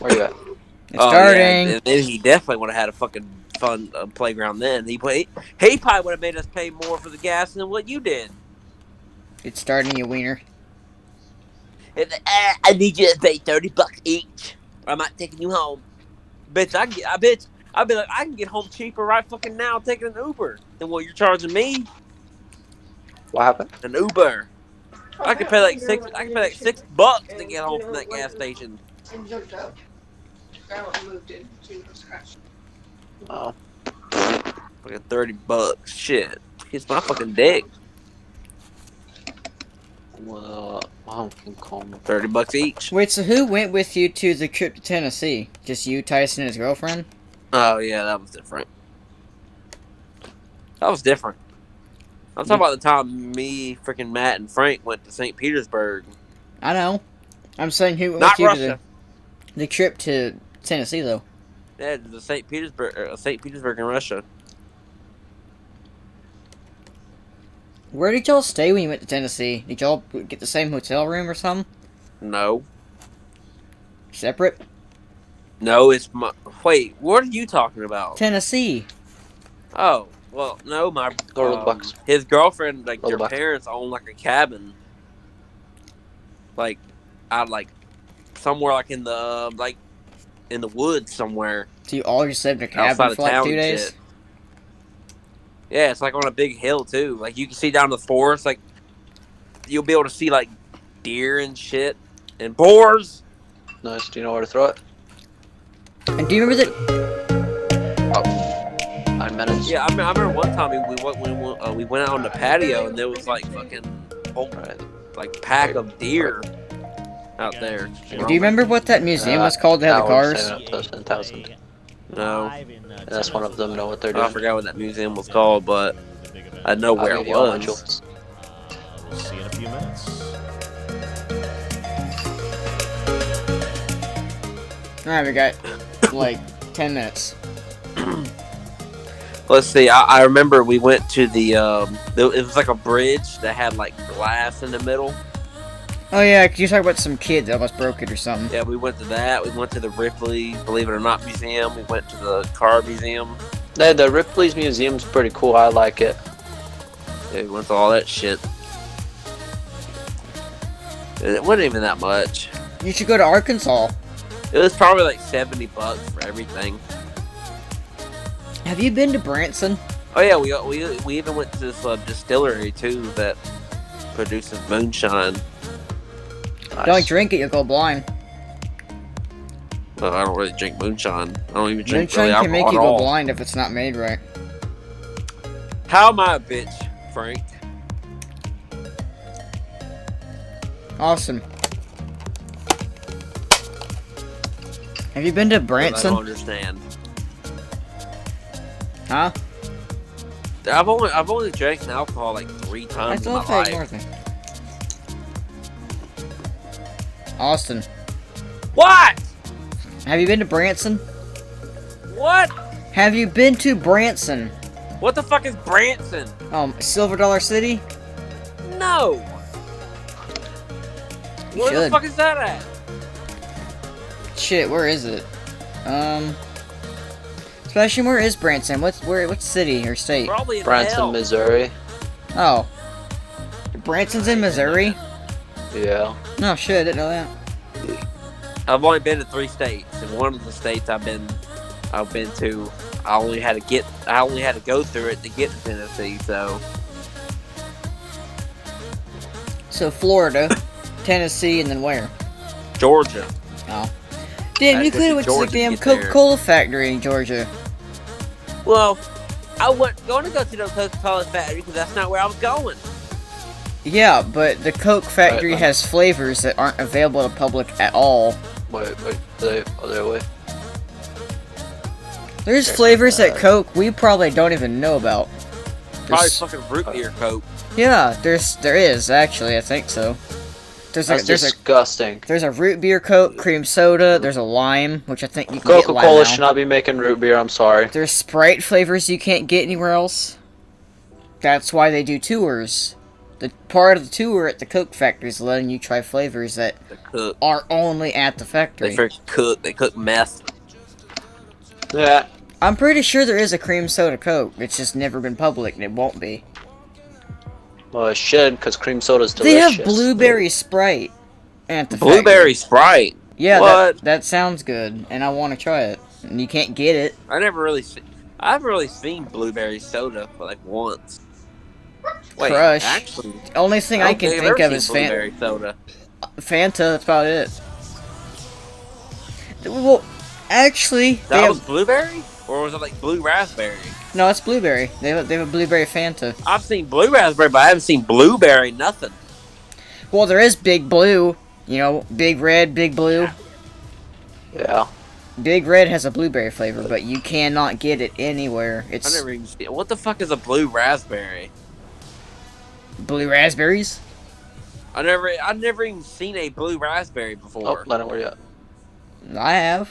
Where you at? It's starting. Yeah, and then he definitely would have had a fucking fun playground then. He probably would have made us pay more for the gas than what you did. It's starting, you wiener. And, I need you to pay $30 each, or I'm not taking you home. Bitch, I'd be like, I can get home cheaper right fucking now taking an Uber than what you're charging me. What happened? An Uber. I could pay like $6 to get home from that gas station. Oh. Fucking $30. Shit. Kiss my fucking dick. Well, I'm calm. $30 each. Wait, so who went with you to the trip to Tennessee? Just you, Tyson, and his girlfriend? Oh yeah, that was different. I'm talking about the time me, freaking Matt, and Frank went to St. Petersburg. I know. I'm saying who went Not with you Russia. to the trip to Tennessee, though. Yeah, the St. Petersburg in Russia. Where did y'all stay when you went to Tennessee? Did y'all get the same hotel room or something? No. Separate? No, it's my... Wait, what are you talking about? Tennessee. Oh, well, no, my... Go to the Bucks. His girlfriend, like, Go to their the Bucks. parents own, like, a cabin. Like, out, like, somewhere, like, in the woods somewhere. So you all just lived in a Outside cabin of for like town 2 and days? shit. Yeah, it's like on a big hill too. Like you can see down the forest. Like you'll be able to see like deer and shit and boars. Nice. Do you know where to throw it? And do you remember that? 9 minutes. Yeah, I remember one time we went out on the patio and there was like fucking whole like pack of deer out there. Do you remember what that museum was called that had the cars? 10,000. No. And that's one of them. Know what they're I doing. forgot what that museum was called, but I know where it was. We'll see you in a few minutes. Alright, we got like 10 minutes. Let's see. I remember we went to the. It was like a bridge that had like glass in the middle. Oh yeah, could you talk about some kid that almost broke it or something? Yeah, we went to that. We went to the Ripley, believe it or not, museum. We went to the car museum. The Ripley's museum's pretty cool. I like it. Yeah, we went to all that shit. It wasn't even that much. You should go to Arkansas. It was probably like $70 for everything. Have you been to Branson? Oh yeah, we even went to this distillery too that produces moonshine. Nice. Don't drink it, you'll go blind. Well, I don't really drink moonshine. I don't even drink Moonshine really can make alcohol you at go all. blind if it's not made right. How am I a bitch, Frank? Awesome. Have you been to I Branson? don't understand. Huh? I've only drank alcohol like 3 I times in thought my they life. ignored me. Austin. What? Have you been to Branson? What? Have you been to Branson? What the fuck is Branson? Silver Dollar City? No. You Where the should. fuck is that at? Shit, where is it? Sebastian, where is Branson? What city or state? Probably in Branson, hell. Missouri. Oh. Branson's in Missouri? Yeah. No, shit, I didn't know that. I've only been to 3 states, and one of the states I've been to, I only had to go through it to get to Tennessee. So, Florida, Tennessee, and then where? Georgia. Oh. Damn, Had you to could have go went to to the Georgia to damn get there. Coca-Cola factory in Georgia. Well, I wasn't going to go to the Coca-Cola factory because that's not where I was going. Yeah, but the Coke factory Right. has flavors that aren't available to public at all. Wait. Are they away? There's Okay, flavors at Coke we probably don't even know about. Probably There's- fucking root beer Coke. Yeah, there is actually, I think so. There's That's there's disgusting. a root beer Coke, cream soda, there's a lime, which I think you can get lime Coca-Cola now. should not be making root beer. I'm sorry. There's Sprite flavors you can't get anywhere else. That's why they do tours. The part of the tour at the Coke factory is letting you try flavors that They cook. are only at the They factory. freaking cook. They cook meth. Yeah. I'm pretty sure there is a cream soda Coke. It's just never been public, and it won't be. Well, it should, because cream soda's They delicious. have blueberry Sprite at the Blueberry factory. Sprite. Yeah, What? that sounds good, and I want to try it. And you can't get it. I haven't really seen blueberry soda for like once. Wait, Crush. actually, Only thing I can don't think I've of ever is seen blueberry soda. Fanta. That's about it. Well, actually, they That was have, blueberry, or was it like blue raspberry? no, it's blueberry. They have a blueberry Fanta. I've seen blue raspberry, but I haven't seen blueberry nothing. Well, there is Big Blue. You know, Big Red, Big Blue. Yeah. Big Red has a blueberry flavor, but you cannot get it anywhere. I It's never even seen. What the fuck is a blue raspberry? blue raspberries. I never even seen a blue raspberry Oh, before. Lennon, where you at? I have.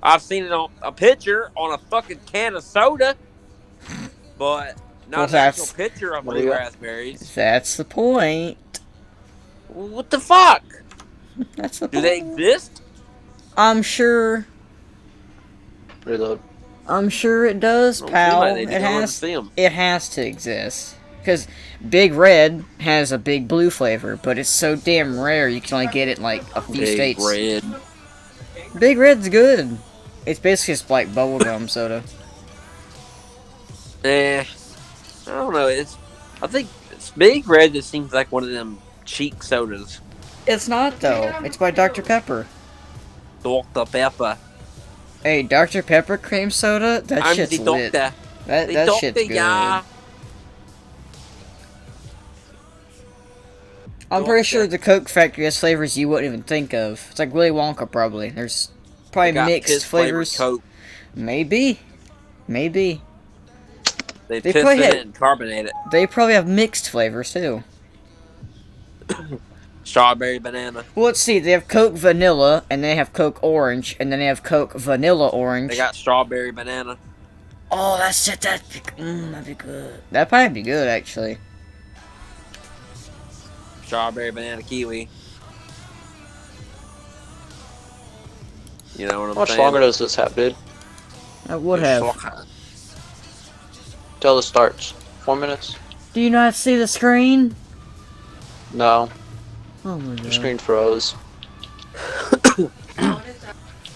I've seen it on a picture on a fucking can of soda, but not Well, an actual that's- picture of What do blue you got? raspberries. That's the point. What the fuck? That's the Do they point. exist? I'm sure. Reload. I'm sure it does, Don't seem pal. like they It don't ever has. see 'em. It has to exist. Because Big Red has a Big Blue flavor, but it's so damn rare you can only get it in like a few Big states. red. Big Red's good. It's basically just like bubblegum soda. I don't know. I think Big Red just seems like one of them cheap sodas. It's not though. It's by Dr. Pepper. Dr. Pepper. Hey, Dr. Pepper cream soda? That I'm shit's the lit. doctor. That The shit's doctor, good. yeah. I'm pretty Doctor. sure the Coke factory has flavors you wouldn't even think of. It's like Willy Wonka, probably. There's probably Got mixed piss-flavored flavors. Coke. Maybe. Maybe. They They piss probably in had- it and carbonate it. They probably have mixed flavors, too. Strawberry banana. Well, let's see. They have Coke Vanilla, and they have Coke Orange, and then they have Coke Vanilla Orange. They got strawberry banana. Oh, that's it. That'd be good. That'd probably be good, actually. Strawberry banana kiwi. You know what I'm How much saying? longer does this have, dude? I would have. Till it starts. 4 minutes? Do you not see the screen? No. Oh my Your god. screen froze.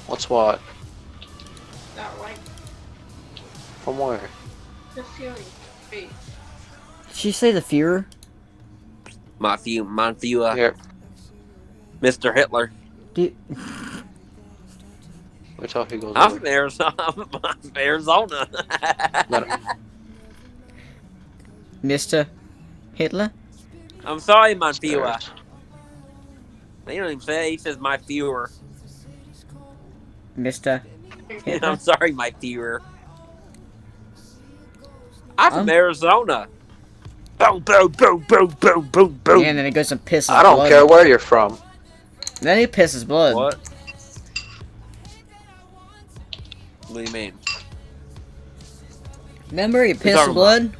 What's what? That right. From where? Just feeling. Wait. Did she say the Fuhrer? My few, Here. Mr. Hitler. Do Wait till he goes I'm over. from Arizona. I'm from Arizona. Mr. Hitler? I'm sorry, my few. Stairs. They don't even say it. He says my fewer. Mr. Hitler? I'm sorry, my fewer. I'm from I'm- Arizona. Boom, boom, boom, boom, boom, boom, boom. And then he goes and pisses I don't blood. care where you're from. Then he pisses blood. What? What do you mean? Remember he you pissed talking blood?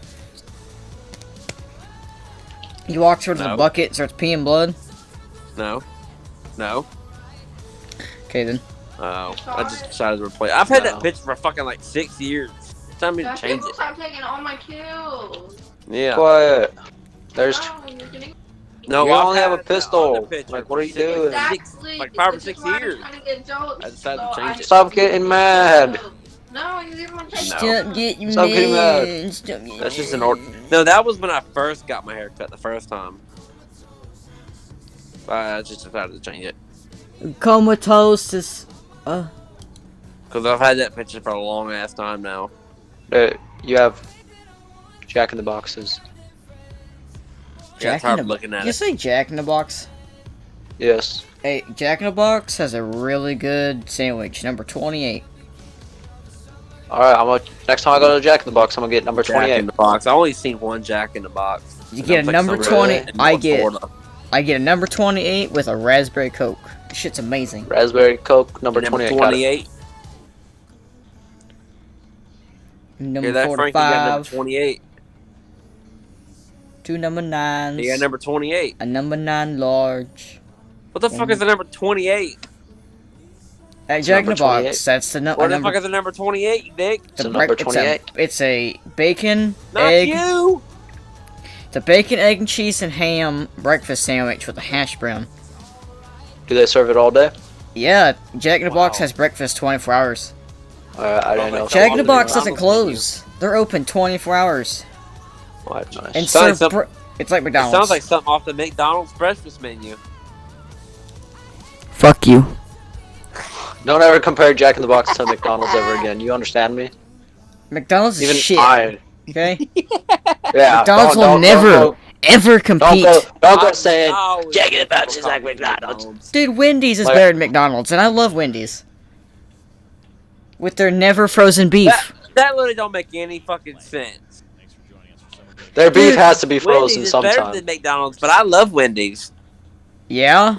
He walks towards the No. bucket and starts peeing blood. No. No. Okay then. Oh, I just decided to replace. I've had No. that picture for fucking like 6 years. It's time to That change people it. stop taking all my kills. Yeah. Quiet. There's. No, you're getting No, You I've only have had a pistol. other picture Like, what are you for six- doing? exactly. like 5 or This is 6 why I'm years. trying to get jokes, I decided to so change it. Stop getting mad. No, you give my No. Stop getting Stop getting mad. mad. Stop getting That's just an mad. order. No, that was when I first got my hair cut the first time. I just decided to change it. Comatose is... Because I've had that picture for a long ass time now. You have Jack in the Boxes. Yeah, it's hard looking at You it. say Jack in the Box? Yes. Hey, Jack in the Box has a really good sandwich, number 28. Alright, next time I go to Jack in the Box, I'm gonna get number Jack in 28. the box. I only seen one Jack in the box. You And get I'm a like number somewhere 20. in I North get Florida. I get a number 28 with a raspberry Coke. Shit's amazing. Raspberry Coke, number Number 28. Got it. 28. Number Hear that, Frank? You got number 45. 28. 2 number 9s. You got number 28. A number 9 large. What the fuck is the number 28? At Jack in the number Box, 28. that's the What the number. fuck is the number 28, you dick? It's a number 28. It's a bacon, Not egg. you! It's a bacon, egg, and cheese and ham breakfast sandwich with a hash brown. Do they serve it all day? Yeah, Jack in the Box Wow. has breakfast 24 hours. I didn't know. if Jack in they the Box did. doesn't close. They're open 24 hours. Oh, that's nice. And Sounds serve like it's like It McDonald's. sounds like something off the McDonald's breakfast menu. Fuck you. Don't ever compare Jack in the Box to McDonald's ever again. You understand me? McDonald's is Even shit. Yeah. Okay? don't- McDonald's will don't- never, Don't ever go, compete. don't go saying Oh, Jack in the yeah, Box is like McDonald's. Dude, Wendy's is Like- better than McDonald's, and I love Wendy's. With their never frozen beef. That literally don't make any fucking sense. Thanks for joining us for Summer Game. Their beef Dude, has to be frozen Wendy's is better sometime. than McDonald's, but I love Wendy's. Yeah?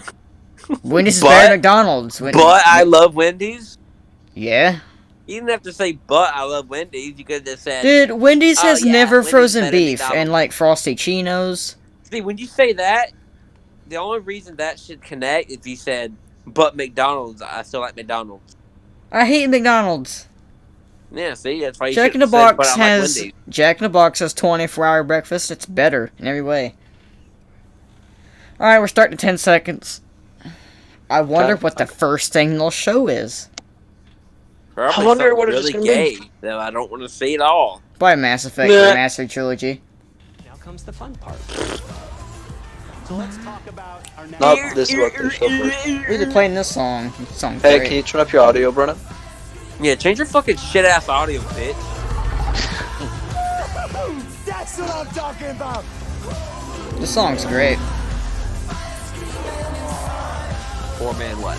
Wendy's is But- better than McDonald's. Wendy's. But I love Wendy's. Yeah? You didn't have to say, but I love Wendy's. You could have just said, Dude, Wendy's Oh, has yeah, never Wendy's frozen better than beef McDonald's. and like frosty chinos. see, when you say that, the only reason that should connect is you said, but McDonald's, I still like McDonald's. I hate McDonald's. Yeah, see, that's why you Jack in the should've said, but Box I like has Wendy's. Jack in the Box has 24-hour breakfast. It's better in every way. All right, we're starting in 10 seconds. I wonder Okay. what the first thing they'll show is. Probably I wonder something what it's really gonna gay be. that I don't want to see at all. Probably Mass Effect Nah. Remastered Trilogy. Now comes the fun part. So let's talk about our next. Nope, this is what they show first. We're either playing this song. This song's Hey, great. can you turn up your audio, Brennan? Yeah, change your fucking shit ass audio, bitch. That's what I'm talking about. This song's great. Poor man, what?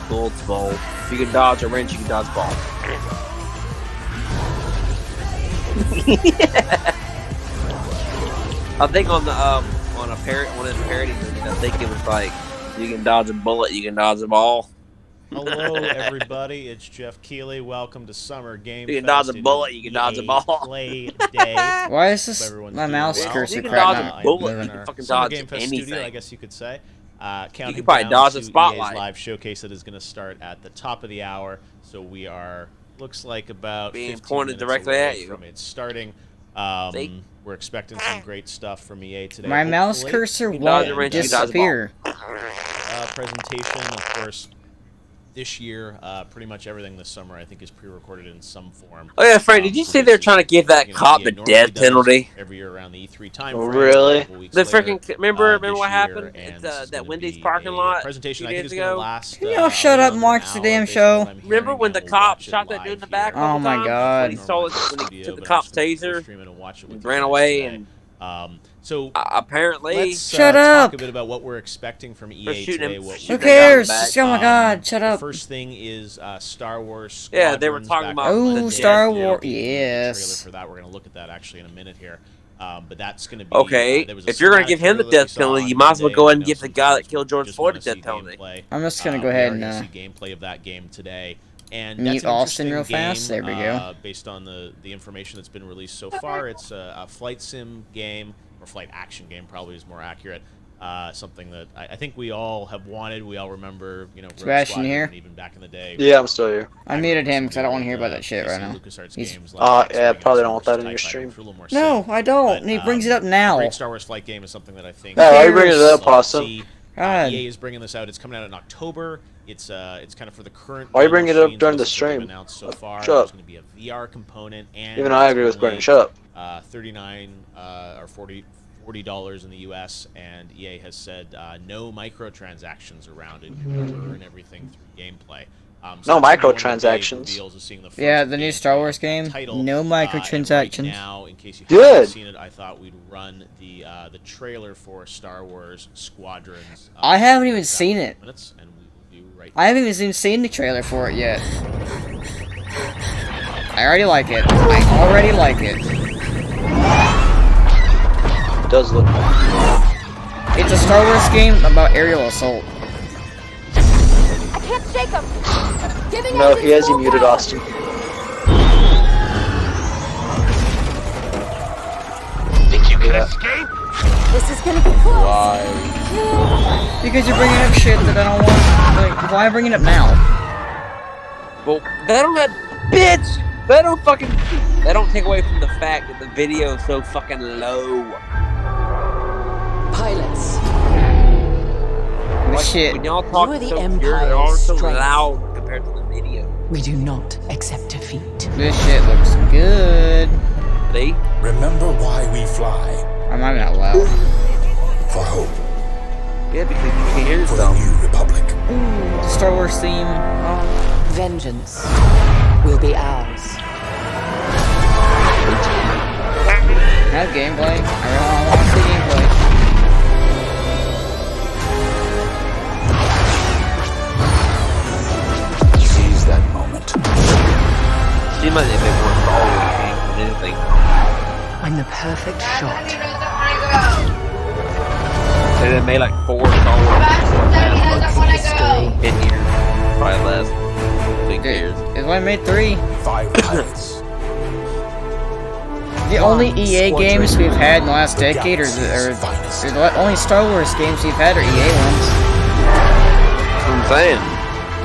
Gold's bowl. If you can dodge a wrench, you can dodge ball. I think on the one of the parody movies, I think it was like you can dodge a bullet, you can dodge a ball. Hello, everybody. It's Jeff Keighley. Welcome to Summer Game You can Fest. dodge a It bullet, is you can dodge a EA ball. Play Day. Why is this Everyone's my doing mouse well. cursor You can crap dodge now? a bullet, We're in you can our fucking Summer dodge Game Fest studio, anything. I guess you could say. Counting could probably down dodge a to spotlight. EA's live showcase that is going to start at the top of the hour. So we are, looks like about Being 15 pointed minutes directly away at you. from it starting. See? We're expecting some great stuff from EA today. My mouse hopefully. cursor You dodge a won't wrench, you dodge a ball. disappear. Presentation, of course. This year, pretty much everything this summer, I think, is pre-recorded in some form. Oh yeah, Frank, did you So see this they're is, trying to give that you know, cop EA the normally death does penalty? every year around the E3 time Oh, frame. really? A couple weeks The later, freaking remember this what year, happened? and It's this is that gonna Wendy's be parking a lot presentation. a I few think days it's gonna ago. last. Can y'all shut up around and an watch the hour damn based on show? what I'm Remember hearing, when and the we'll cop watch it shot that dude in the live back? here. Oh my Times God. when he stole it, when he Studio, took the but cop's I'm just gonna taser, stream it and watch it with ran you guys away, today. and So apparently let's Shut talk up. a bit about what we're expecting from They're EA shooting today. him- What shooting Who the guy in the cares? back. Just, oh my god, shut The up. first thing is Star Wars. Yeah, they were Squadrons talking back about on Oh, Monday. Star Yeah, Wars, we can do a yes. Trailer for that. We're gonna look at that actually in a minute here. But that's gonna be okay. there was a If you're gonna cinematic give him the trailer that we death saw penalty, on you might as well Monday. go ahead I and know give the guy that sometimes killed we George just Floyd wanna a death see penalty. gameplay. I'm just gonna go We ahead are and gonna see gameplay of that game today. And mute that's an Austin interesting real fast. game, There we go. Based on the information that's been released so far, it's a flight sim game, or flight action game probably is more accurate. Something that I think we all have wanted. We all remember, you know, Rogue Sebastian Squadron, here? even back in the day. Yeah, I'm still here. I muted him because I don't want to hear about that shit right now. LucasArts He's- games yeah, X-Wing probably and don't want that Star in your Wars stream. for a little more No, sim. I don't. But, And he brings it up now. Great Star Wars flight game is something that I think. Yeah, why you bringing it cares? up, Austin? God. EA is bringing this out. It's coming out in October. It's kind of for the current. Why you gen bring it up machines. during the This is what they've stream? announced so far. Shut up. There's going to be a VR component, and Even I it's agree with only, Brennan. Shut up. $39 or $40 in the U.S. and EA has said no microtransactions around it. You can earn everything through gameplay. No that's gonna be one of the big microtransactions. reveals, is seeing the Yeah, first the new gameplay Star Wars of the game, title. no And right microtransactions. now, in case you Good. haven't seen it, I thought we'd run the trailer for Star Wars Squadrons. I haven't even about seen 5 it. minutes, and we will do right I haven't even seen the trailer for it yet. I already like it. I already like it. It does look nice. It's a Star Wars game about aerial assault. I can't shake him. Giving No, out he has you full muted, power. Austin. Yeah. This is gonna be close. Why? Because you're bringing up shit that I don't want. Like, why bring it up now? Well, they don't have, bitch. They don't fucking. They don't take away from the fact that the video is so fucking low. Pilots, The shit. When y'all talk You are the so Empire's pure, they're all so strength. loud compared to the video. we do not accept defeat. This shit looks good. See? Remember why we fly. I'm not even that loud. For hope. Yeah, because you can't hear For the yourself. new republic. The Star Wars theme. Vengeance will be ours. Have gameplay. I really want to see gameplay. Seize that moment. Seems like they make more Star Wars games than anything. When the perfect shot Daddy doesn't want to go. They made like 4 Star Wars games in the Daddy past doesn't want to go. 10 years. Probably less. 6 Dude, years. it's only made 3. 5 pilots. The only EA Squadron. games we've had in the last The decade galaxy's finest. or the only Star Wars games we've had are EA ones. That's what I'm saying.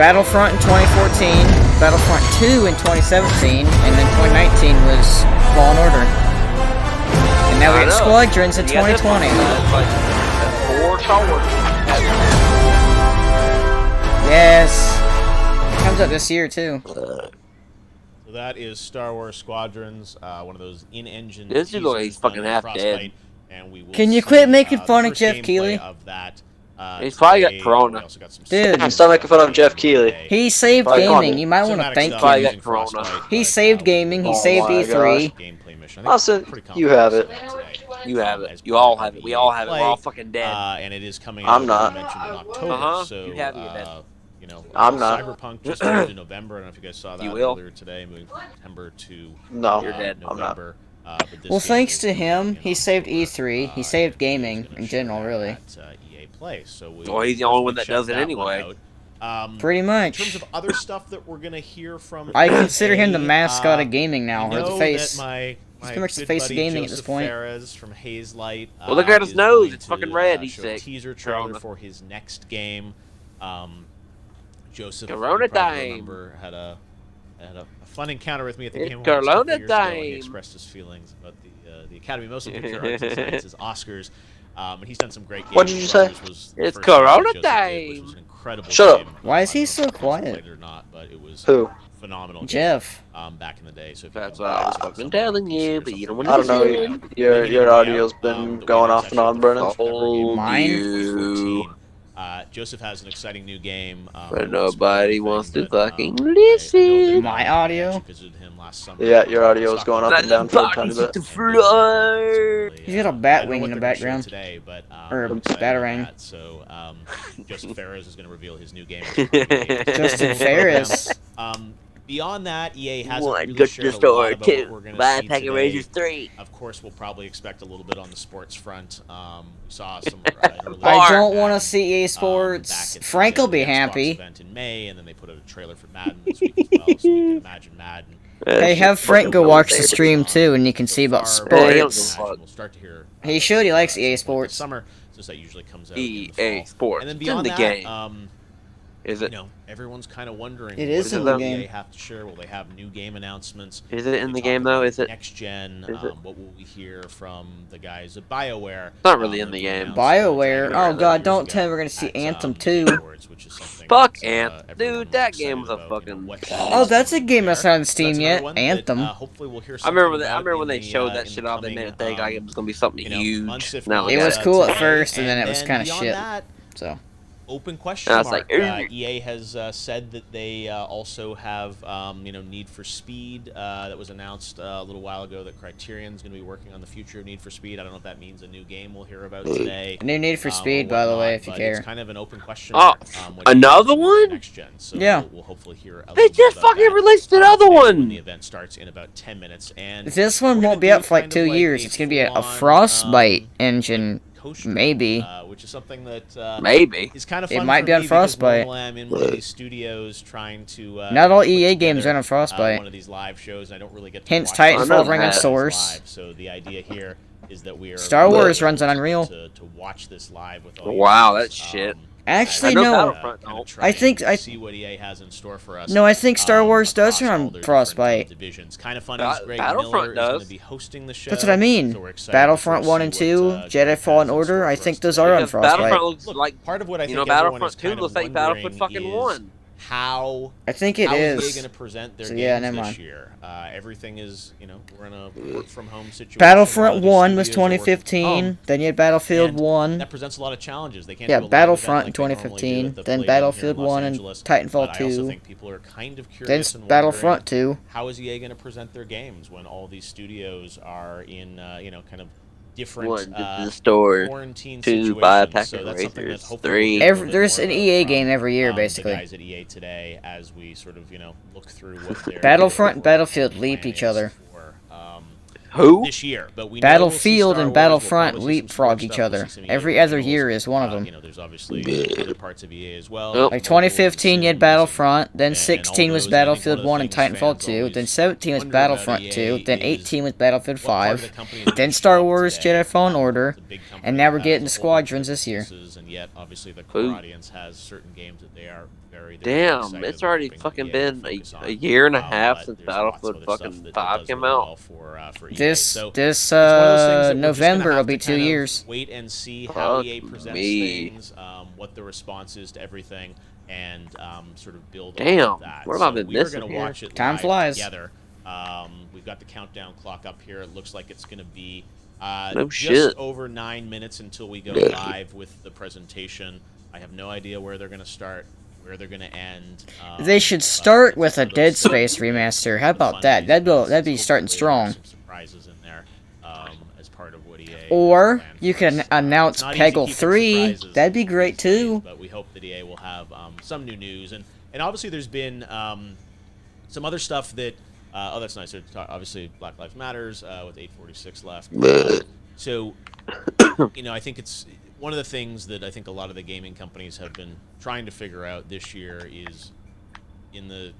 Battlefront in 2014, Battlefront 2 in 2017, and then 2019 was Fallen Order. And now we I get know. Squadrons in You got this one. 2020. That's like that's 4 Star Wars games. Yes. It comes out this year too. So that is Star Wars Squadrons, one of those in-engine. This dude looks like he's teasers fucking done by half Frostbite, dead. And we will Can you see, quit making the fun of first Jeff gameplay Keighley? Of that, He's probably got today. corona. We also got some Dude. cinematic Stop making fun of Jeff Keighley. today. He saved Probably gaming. got You might want to Cinematic thank stuff Probably him. got using corona. Frostbite, He but, saved we gaming. He Oh saved my E3. gameplay mission. Austin, Pretty you have it. confident today. You have As it. You all part have of it. We EA all have it. We're Play, all fucking dead. and it is coming I'm out, not. as I mentioned, in October. Uh-huh. So, You have it, you're dead. you know, I'm not. Cyberpunk just moved in November. I don't know if you guys saw that You will. earlier today, moving from September to No, You're dead. I'm not. November. But this Well, game thanks is to gonna be him, an he awesome saved game. E3. He saved He's gaming gonna in share general, that really. at, EA Play. So we Well, he's the only one that check does it that one anyway. out. Pretty In much. terms of other stuff that we're gonna hear from, I consider him the EA, mascot of gaming now, I or the know face. that my pretty much the good face of buddy gaming at this Joseph point. Ferres from Haze Light, Well, look at his is nose. going It's fucking to, red. He's show sick. a teaser trailer Corona. for his next game. Corona Joseph, you probably time. remember, had a fun encounter with me at the It's Game Awards a couple Corona years ago, and he time. expressed his feelings about the Academy of Motion Picture Arts and Sciences Oscars. And he's done some great games. What did you say? Brothers was the It's first game that Corona Joseph did, which time. was an incredible Shut up. game. Why is I he don't know so if you guys quiet? played it or not, but it was Who? a phenomenal game, Jeff. back in the day. So if you That's can what buy I was it, fucking it's telling on you, PC or but you don't something, wanna I don't know. listen. Your audio's been that we going announced off and actually on, at the Brennan. first ever Game Awards Mine? 2014. Joseph has an exciting new game. But nobody wants to fucking I know listen. that, My I audio? actually visited him last summer. Yeah, your audio is going up Let and down the for a tiny bodies bit. hit the floor. He's got a bat I don't know wing what in the they're gonna show background. today, but, Or I'm excited batarang. about that. So Joseph Ferres is going to reveal his new game. Justin Ferris. Beyond that, EA hasn't One, really go to shared the a lot store about what too. we're going Buy to a see pack of today. Razors 3. Of course, we'll probably expect a little bit on the sports front. We saw some. I don't want to see EA back Sports. at the Frank will be Xbox happy. event in May, and then they put out a trailer for Madden this week as well, so we can imagine Madden. Hey, have Frank go watch the stream too, and you can see about Yeah, he don't give a sports. fuck. We'll start to hear. He should. He likes EA some point this Sports. Summer, since that usually comes out in the EA fall. Sports. And then It's beyond in the that, game. Is you it? know, everyone's kind of wondering. It what is in will the game. EA have to share? Will they have new game announcements? Is it in Will the they game talk though? about Is it? next gen? Is it? What will we hear from the guys at BioWare? It's not really in the game. BioWare? Dragon Oh Age god, years don't ago tell me we're gonna see at, Anthem Game 2. Awards, which is something Fuck that, Anthem. everyone Dude, was that excited game was a about, you know, fucking- what Oh, that's a is game there. that's not on So Steam that's yet. another one that, Anthem. hopefully we'll hear I remember something I remember about when they in the, showed that in shit the off. They made coming, it think like it was gonna be something you know, huge. months, if Now not It look was at cool it. at first, and then it And was kind of beyond shit. that, So open question And I was mark. like, EA has said that they also have, Need for Speed that was announced a little while ago. That Criterion's going to be working on the future of Need for Speed. I don't know if that means a new game we'll hear about today. a new Need for or Speed, by the whatnot, way, if you but care. It's kind of an open question. Oh, when another it comes to one? Next gen. So Yeah. we'll hopefully hear. A They little just bit about fucking that released another when one. the event starts in about 10 minutes. And This one we're won't gonna be do up for like kind 2 of like years. a It's gonna be a full-on, Frostbite engine, co-stream, maybe. which is something that Maybe. is kind of It fun might for be on me because Frostbite. normally I'm in one of these studios trying to Not all put EA games together, are on Frostbite. One of these live shows, and I don't really get to Hence watch Titanfall those Ring of live. Source. So the idea here is that we are Star Wars able runs on Unreal. to watch this live with all Wow, you guys. that's shit. Actually, I know no. Battlefront Kind of don't. try I think and I see what EA has in store for us. no. I think Star Wars does across run all their different, Frostbite. divisions. Kind of funny. Ba- Greg Battlefront Miller is going does. to be hosting the show. That's what I mean. So we're excited Battlefront to 1 and see 2, what, Jedi Greg Fallen has in Order. store I for think us those today. are on Because Frostbite. Battlefront looks Look, like part of what I think you know everyone is Battlefront 2 kind of looks like Battlefront wondering fucking is 1. how I think it how is. EA going to present their So, games yeah, never this mind. year? Everything is, we're in a work from home situation. A Battlefront lot of these 1 was studios are working from 2015. home, Then you had Battlefield and 1. That presents a lot of challenges. They can't Yeah, do a live Battlefront event in like they normally do 2015, at the then Palladium here in Battlefield Los 1 and Angeles, Titanfall but I also 2. think people are kind of Then curious and Battlefront wondering, 2. how is EA going to present their games when all these studios are in, kind of different 1 to the store, quarantine 2 buy a situations? pack So of that's something that Racers, hopefully 3 we'll hear a little bit There's more an about EA from, game every year, the basically. guys at EA today as we sort of, look through what their Battlefront and their Battlefield plan leap each is other. for, Who? this year, but we know we'll see Battlefield Star and Wars, we'll Battlefront probably see some leapfrog sports each stuff, we'll other. see some EA Every other originals. year is one of them. There's obviously other parts of EA as well. Nope. Like 2015, you had Battlefront, then and 16 all was those, I think Battlefield one of the 1 and things Titanfall fans 2, then always 17 was wonder about Battlefront EA 2, then is 18 was Battlefield what part of 5, the company is then gonna Star show up Wars today. Jedi Fallen Order, It's a big company and now we're that getting has the a whole bunch of Squadrons this year. businesses, and yet obviously the core Who? audience has certain games that they are very Damn, excited it's about already hoping fucking EA been will focus on. a year and a half But since there's lots of Battlefield other stuff fucking that 5 does came really out. well for EA. This So this it's one of those things that we're just gonna November will have be to 2 kind of years. Wait and see how Fuck EA presents me. things, what the response is to everything, and sort of build Damn, off of that. what have I So been we are missing gonna here? watch it Time live flies. together. We've got the countdown clock up here. It looks like it's going to be No just shit. over 9 minutes until we go live with the presentation. I have no idea where they're going to start, where they're going to end. They should but start it's with a one of Dead those Space things where remaster. How the about fun that? is That'd be hopefully starting there's strong. some surprises in there as part of what EA Or planned you for can us. announce It's not easy Peggle keeping 3. surprises That'd be great these days, too. But we hope that EA will have some new news, and obviously there's been some other stuff that. Oh, that's nice. Obviously, Black Lives Matters with 8:46 left. So, I think it's one of the things that I think a lot of the gaming companies have been trying to figure out this year is in the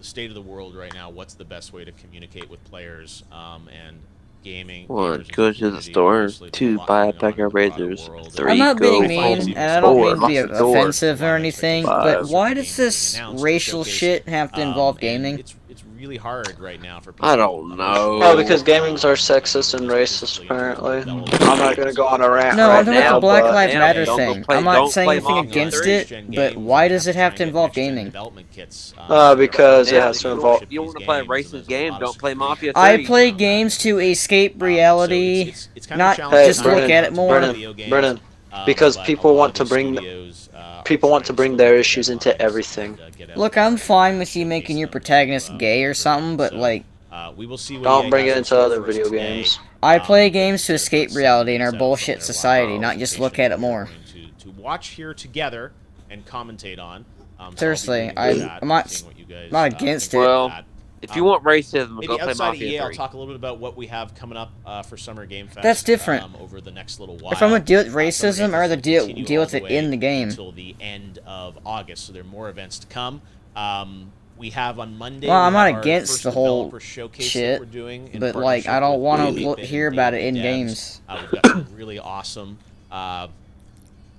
state of the world right now, what's the best way to communicate with players and gaming. 1, go to the store. 2, buy a pack of Razors. 3, I'm not go being mean, home. and I don't 4, mean to be lock the door. offensive or anything, but why does this racial shit have to involve gaming? It's really hard right now for people. I don't know. Oh, because gamings are sexist and racist, apparently. I'm not gonna go on a rant No, right I'm talking about now, the Black but Lives Damn, Matter don't go thing. play- I'm not don't saying play anything Mafia against 3. it, but why does it have to involve gaming? because it Yeah, has to you involve. don't- you want to play a racist game, don't play Mafia 3. I play games to escape reality, not Hey, just look at it more. Brennan, because people want to bring their issues into everything. Look, I'm fine with you making your protagonist gay or something, but like, we will see what Don't EA bring has it in into store other for us video today. games. I play games to Let's escape see reality in what our they bullshit set up from their society, live not just look presentation at it more. that we're going to watch here together and commentate on. So I'll be Seriously, reading I'm- that I'm not- and seeing what you guys, not against think it. about Well, that. If you want racism, Maybe go play outside of Mafia EA, 3. I'll talk a little bit about what we have coming up for Summer Game Fest. That's different. Over the next little while. If I'm gonna deal with Summer Game racism, I'd rather Fest deal will continue deal all with the it way in the game. until the end of August. So there are more events to come. We have on Monday. Well, I'm we not have our against first the whole developer showcase shit, that we're doing in but like, I partnership don't with want David to and hear about it David in Devs. games. We've got some really awesome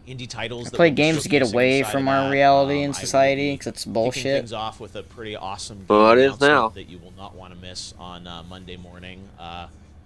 indie titles. I that play we'll be games to get showcasing away inside from of our that. reality I and will society, be because it's kicking bullshit. things off with a pretty awesome game Well, it is announcement now. that you will not want to miss on Monday morning.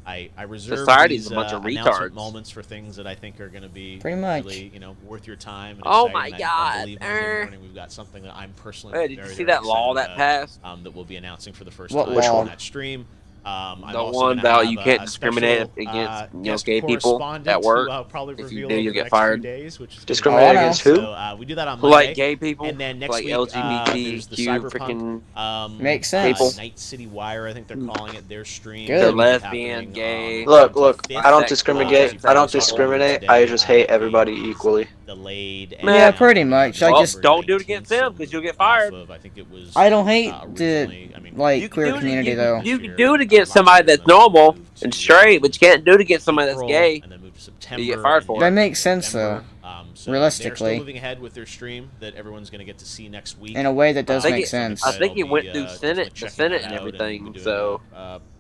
I reserve Society's these a bunch of announcement retards. moments for things that I think are going to be Pretty much. really, worth your time. And Oh exciting. my I God, believe Monday morning we've got something that I'm personally Hey, did you very, see very that law excited that about, passed? that we'll be announcing for the first What time law? on that stream. I'm The also one gonna about have you can't a discriminate special, against, guest gay people correspondent at work. who, probably If you reveal do, over you'll the get next fired. few days, which is Discriminate Oh, I know. against who? So we do that on Monday. Like gay people, And then next like week, there's the LGBTQ Cyberpunk, freaking. Makes sense. People. Night City Wire, I think they're calling it, their stream. Good. They're will be lesbian, happening gay. on Look, October 5th. I don't Sex discriminate. crimes. I don't discriminate. I just hate everybody equally. Delayed. Man. Yeah, pretty much. I Well, just don't do it against them, 'cause you'll get fired. I think it was. I don't hate originally- the I mean, like You can queer do it- community you though. You can do it against somebody that's normal and straight, but you can't do it against somebody that's April, gay. and then moved to September, You get fired and for That it. makes sense though, so realistically. they're still moving ahead with their stream that everyone's going to get to see next week. in a way that does think make it- sense. I think it I'll went be, through definitely Senate, the checking Senate that and out, everything, we'll be doing so- a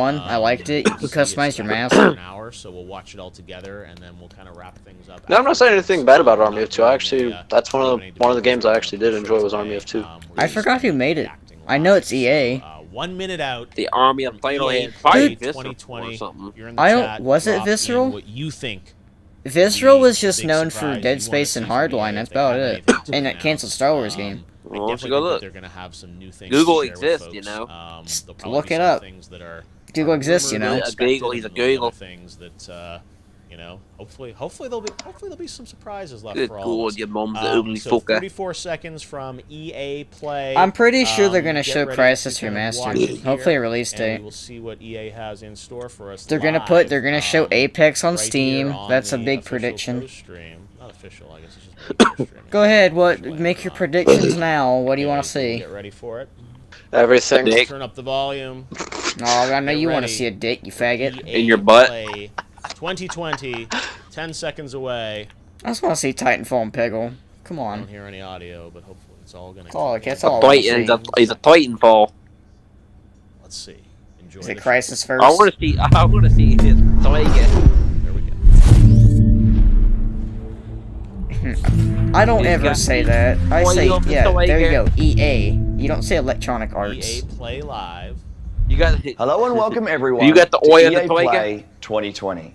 fun. I liked it. You can customize your mask. An hour, so we'll watch it all together, and then we'll kind of wrap things up. No, I'm not saying anything bad about Army of Two. I actually, that's one of the games I actually did enjoy was Army of Two. I forgot who made it. I know it's EA. 1 minute out. The army of Plano EA had fight Play Visceral or 2020. something. You're in the I don't- chat. was it Drop in Visceral? What you think? Visceral the was just big known surprise for you Dead wanna Space and see from EA Hardline. if That's they about have it. anything to And that announce. canceled Star Wars game. I Well, let's definitely go think that look. they're going to have some new things Google to share with exists, folks. you know. There'll probably Look be it some up. things that are Google exists, you rumored know. or A expected, Google, he's a and there'll be Google. other things that you know, hopefully there'll be some surprises left Good for all God, of us. your mom's the ugly So fucker. 34 seconds from EA Play. I'm pretty sure they're gonna Get show ready Crysis to kind of Remastered. watch it here, Hopefully a release and date. we will see what EA has in store for us. They're gonna show Apex on Steam. That's a big prediction. Stream. Not official, I guess it's just video streaming. Go ahead. Make your predictions now. What do you want to see? Get ready for it. Everything. Dick. Turn up the volume. Oh, I know Get you want to ready. see a dick, you faggot. EA In your butt. Play 2020, 10 seconds away. I just want to see Titanfall and Peggle. Come I on. don't hear any audio, but hopefully it's all gonna. Oh, come that's in. all I wanna Titan, see. he's a Titanfall. Let's see. Enjoy Is the it show. Crysis first? I want to see his Tiger. There we go. I don't He's ever got say that. I Why say, you open yeah, the there you Tiger? go. EA. You don't say Electronic Arts. EA Play Live. You got Hello and welcome everyone You got the to oil in EA the Tiger? Play 2020.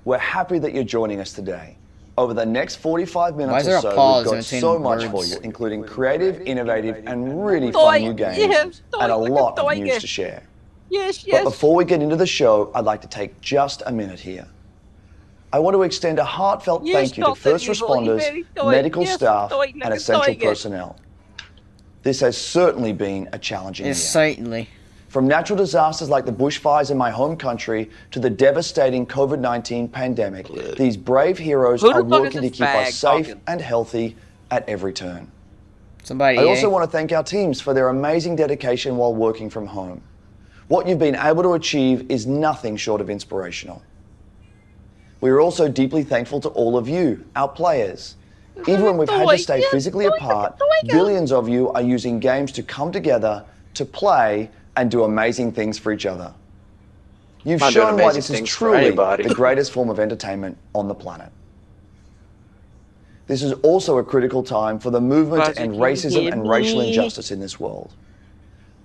We're happy that you're joining us today. Over the next 45 Why minutes is there or a so, pause we've in got between so much for words? you, including creative, innovative, and really Toy, fun new games, yes, toy, and a look at lot of Tiger. news to share. Yes, But before we get into the show, I'd like to take just a minute here. I want to extend a heartfelt Yes, thank you to Dr. first Evil, responders, very toy. medical Yes, staff, toy, look and at essential Tiger. personnel. This has certainly been a challenging year. Yes, certainly. From natural disasters like the bushfires in my home country to the devastating COVID-19 pandemic, these brave heroes Who the are fuck is working to this keep us fag safe talking? and healthy at every turn. Somebody. I also want to thank our teams for their amazing dedication while working from home. What you've been able to achieve is nothing short of inspirational. We are also deeply thankful to all of you, our players. Even when we've had to stay physically apart, billions of you are using games to come together, to play, and do amazing things for each other. You've Not doing shown why amazing this is things for truly anybody. the greatest form of entertainment on the planet. This is also a critical time for the movement to end racism and racial injustice in this world.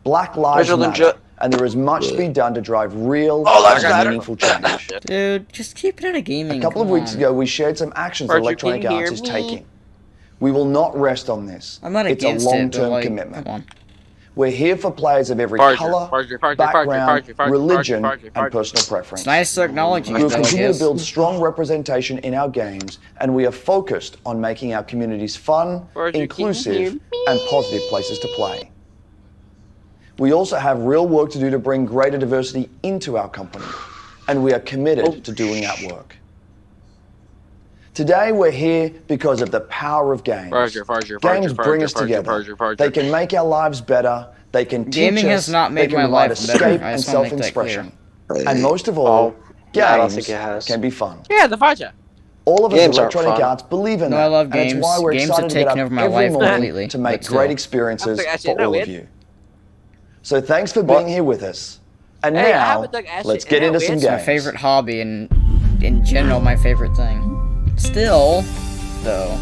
Black lives Racial matter, and there is much to be done to drive real lives and matter. meaningful change. Dude, just keep it out of gaming. A couple of come weeks on. ago, we shared some actions that Roger, Electronic can you Arts hear is me? taking. We will not rest on this. I'm not It's a against it, but long-term like, commitment. come on. We're here for players of every Farger, color, Farger, Farger, background, Farger, Farger, religion, Farger, and Farger. personal preference. It's nice to acknowledge it, We will though, I continue to guess. build strong representation in our games, and we are focused on making our communities fun, Farger, can you inclusive, hear me? and positive places to play. We also have real work to do to bring greater diversity into our company, and we are committed to doing that work. Today we're here because of the power of games. Farger, Games Farger, bring Farger, us Farger, together. Farger, Farger. They can make our lives better. They can teach Gaming has us. not made they can my provide life better. escape I and just wanna make that self-expression. And most of all, I don't games think it has. can be fun. Yeah, the Farger. All of us at Games aren't Electronic fun. Arts believe in No, that. I love and it's games. why we're Games excited have to get taken up over my every life morning completely, to make but great still. experiences I for know all it. of you. So thanks for being here with us. And Hey, I now, haven't done that let's shit get in into a some bit. It's my games. favorite hobby and in general my favorite thing. Still, though.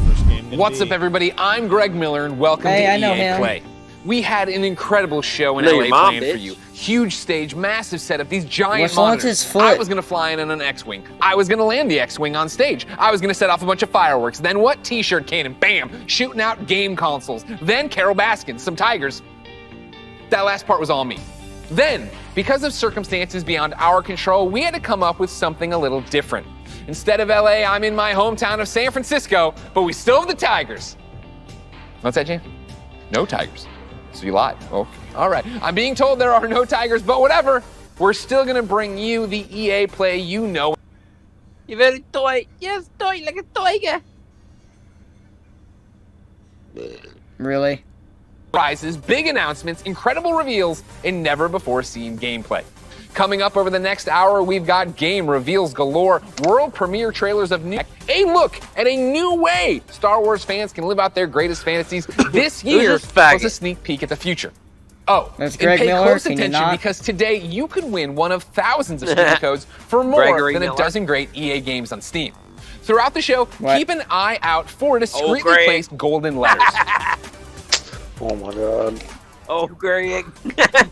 First game gonna What's be- up, everybody? I'm Greg Miller, and welcome Hey, to I know EA him. Play. We had an incredible show in Know LA your mom, planned for bitch. you. Huge stage, massive setup, these giant What's wrong with monitors. his foot? I was gonna fly in on an X-Wing. I was gonna land the X-Wing on stage. I was gonna set off a bunch of fireworks. Then what? T-shirt cannon, bam, shooting out game consoles. Then Carol Baskin, some tigers. That last part was all me. Then, because of circumstances beyond our control, we had to come up with something a little different. Instead of LA, I'm in my hometown of San Francisco, but we still have the Tigers. What's that, Jane? No Tigers. So you lied. Oh, all right. I'm being told there are no Tigers, but whatever. We're still gonna bring you the EA Play you know. You very toy. Yes, toy like a tiger. Really? Prizes, big announcements, incredible reveals, and never before seen gameplay. Coming up over the next hour, we've got game reveals galore, world premiere trailers of new, a look at a new way Star Wars fans can live out their greatest fantasies this year, this faggot? plus a sneak peek at the future. Oh, That's and Greg pay Miller, close can you attention not? because today you could win one of thousands of Steam codes for more Gregory than a Miller. dozen great EA games on Steam. Throughout the show, What? keep an eye out for discreetly Greg. placed golden letters. Oh my god. Oh, Greg.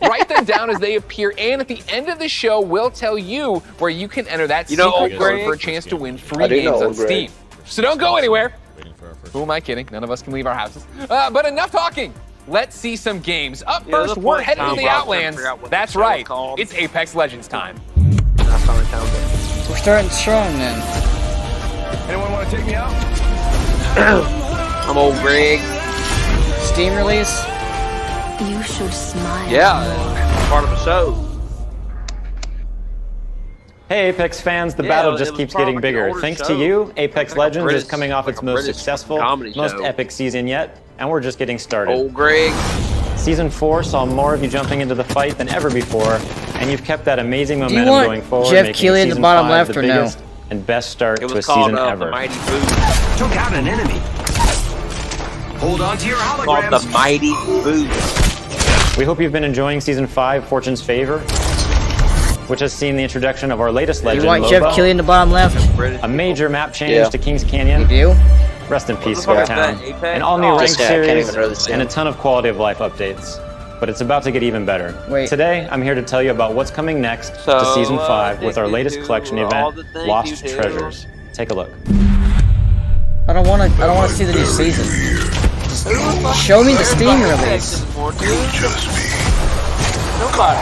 Write them down as they appear, and at the end of the show, we'll tell you where you can enter that secret code Greg? for a chance to win free I do games know on Greg. Steam. So don't go anywhere. Waiting for our first. Who am I kidding? None of us can leave our houses. But enough talking. Let's see some games. Up Yeah, first, the we're point heading to time the box, I Outlands. forgot what That's the show was right. called. It's Apex Legends time. That's how I found it. We're starting strong then. Anyone want to take me out? I'm old Greg. Steam release. You should smile. Yeah, that's part of the show. Hey Apex fans, the battle just keeps getting bigger. Thanks to you, Apex Legends is coming off its most successful, most epic season yet, and we're just getting started. Old Greg. Season 4 saw more of you jumping into the fight than ever before, and you've kept that amazing you momentum want going forward, Jeff making Keighley in the Season bottom 5 left the or no? biggest and best start It to a was called season the ever. Mighty Boost. Took out an enemy. Hold on to your Called holograms. the Mighty Boost. We hope you've been enjoying Season 5, Fortune's Favor, which has seen the introduction of our latest legend, You want Loba, Jeff Keighley in the bottom left? a major map change to Kings Canyon. You do? Rest in peace, fuck is Square that, Town. Apex? An all-new Oh, ranked yeah, I can't series even really see and a it. ton of quality of life updates. But it's about to get even better. Wait. Today, I'm here to tell you about what's coming next to So, Season 5 with our addicted latest to collection all event, the things Lost you do. Treasures. Take a look. I don't want to see the new season. Just show me the Steam release. Nobody.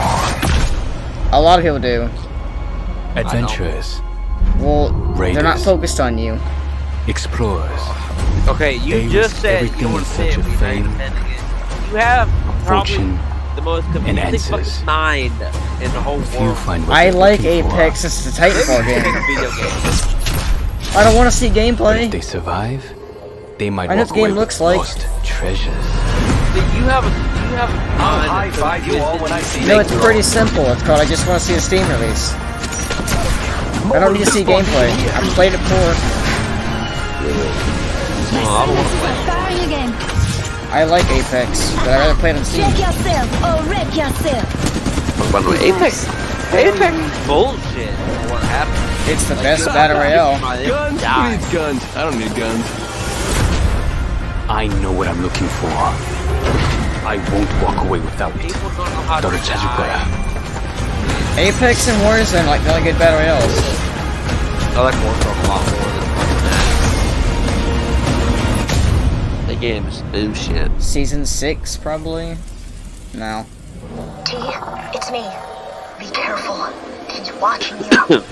A lot of people do. Adventurers, Well, they're not Raiders. focused on you. explorers, Okay, you They just risk said everything you in want to search say of we fame, You have probably fortune, the most confusing answers. fucking mind in the whole if you world. find what I you're like looking for, Apex. It's a Titanfall Make a game. video game. I don't want to see but if gameplay. they survive, they might I know walk what the game away looks with like. lost treasures. You have a I'll mind high five you all when I see No, it's pretty simple. It's called I just want to see a Steam release. I don't need to see gameplay. I played it before. I don't want to play. Firing again. I like Apex, but I'd rather play it on Steam. Check yourself or wreck yourself. By the way, Apex is bullshit. What happened? It's the best battle royale. Guns? Who needs guns? I don't need guns. I know what I'm looking for. I won't walk away without it. People don't know how to Don't judge die. Apex and Warzone like the only good battle royales. I like Warzone a lot more than that. The game is bullshit. Season 6, probably? No. T, it's me. Be careful. He's watching you.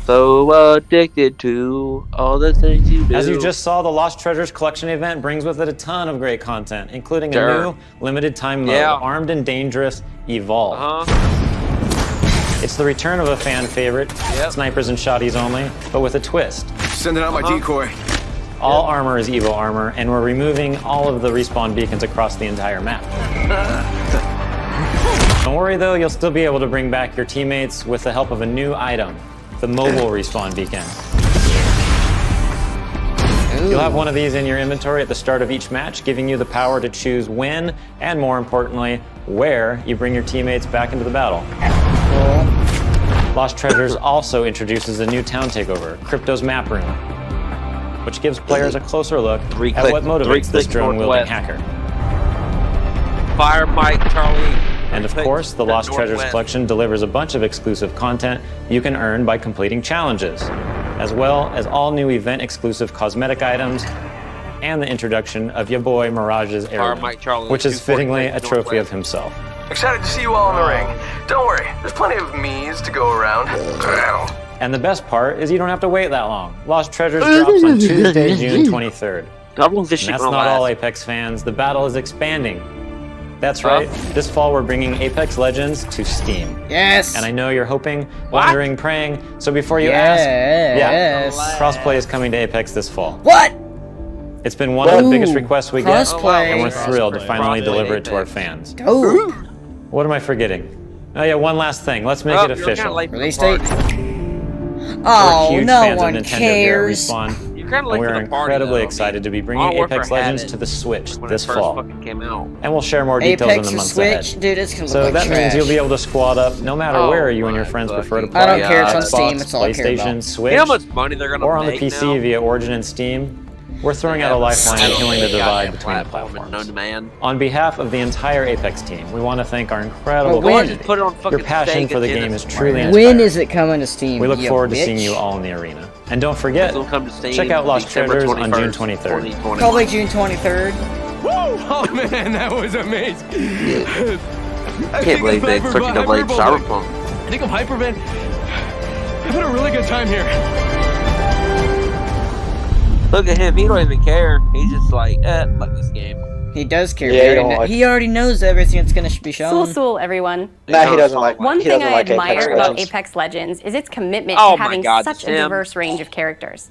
So addicted to all the things you do. As you just saw, the Lost Treasures collection event brings with it a ton of great content, including a Sure. new limited time mode, Yeah. Armed and Dangerous Evolve. Uh-huh. It's the return of a fan favorite, Yep. snipers and shotties only, but with a twist. Sending out my decoy. All armor is Evo armor, and we're removing all of the respawn beacons across the entire map. Don't worry though, you'll still be able to bring back your teammates with the help of a new item, the mobile respawn beacon. You'll have one of these in your inventory at the start of each match, giving you the power to choose when, and more importantly, where you bring your teammates back into the battle. Lost Treasures also introduces a new town takeover, Crypto's Map Room, which gives players a closer look at what motivates this drone-wielding hacker. Fire Mike, Charlie. And of course, the Lost Treasures collection delivers a bunch of exclusive content you can earn by completing challenges, as well as all new event-exclusive cosmetic items and the introduction of your boy Mirage's heirloom, Mike Charlie, which is 248 fittingly a trophy Northwest. of himself. Excited to see you all in the ring. Don't worry, there's plenty of me's to go around. And the best part is you don't have to wait that long. Lost Treasures drops on Tuesday, June 23rd. And that's not all, Apex fans. The battle is expanding. That's right. This fall, we're bringing Apex Legends to Steam. Yes! And I know you're hoping, wondering, praying. So before you ask, crossplay is coming to Apex this fall. What? It's been one of the biggest requests we get, Crossplay. and we're thrilled to finally deliver it to our fans. Oh. What am I forgetting? Oh yeah, one last thing. Let's make it official. Release date. We're Oh, huge no fans one of Nintendo here at cares. Respawn. You're kind of And late we're to the party, incredibly though. excited to be I bringing don't work Apex for Legends Habit to the Switch when this it first fall. fucking came out. And we'll share more details Apex in the or months Switch? ahead. Dude, it's gonna look So like that trash. means you'll be able to squad up no matter Oh where you and your my friends prefer to fucking play. I don't care, it's on Xbox, Steam, it's all I care PlayStation, about. Switch, You know how much money they're gonna or on the make PC now? via Origin and Steam. We're throwing out a lifeline and healing the divide between the platform and known platforms. demand. On behalf of the entire Apex team, we want to thank our incredible when? Just put it on fucking Your passion steak for the and game Genesis. is truly inspiring. When is it coming to Steam? We look you forward to bitch? seeing you all in the arena. And don't forget, It'll come to Steam check out Lost December Treasures on June 21st, 23rd. 2021. Probably June 23rd. Woo! Oh man, that was amazing. I can't believe they fucking delayed Cyberpunk. I think I'm Hyperman. I've had a really good time here. Look at him, he don't even care. He's just like this game. He does care. Yeah, he already knows everything that's gonna be shown. Sul, everyone. Nah, he doesn't like. One he thing doesn't I like admire Apex about Legends. Apex Legends is its commitment Oh to my having God, such a Tim. diverse range of characters.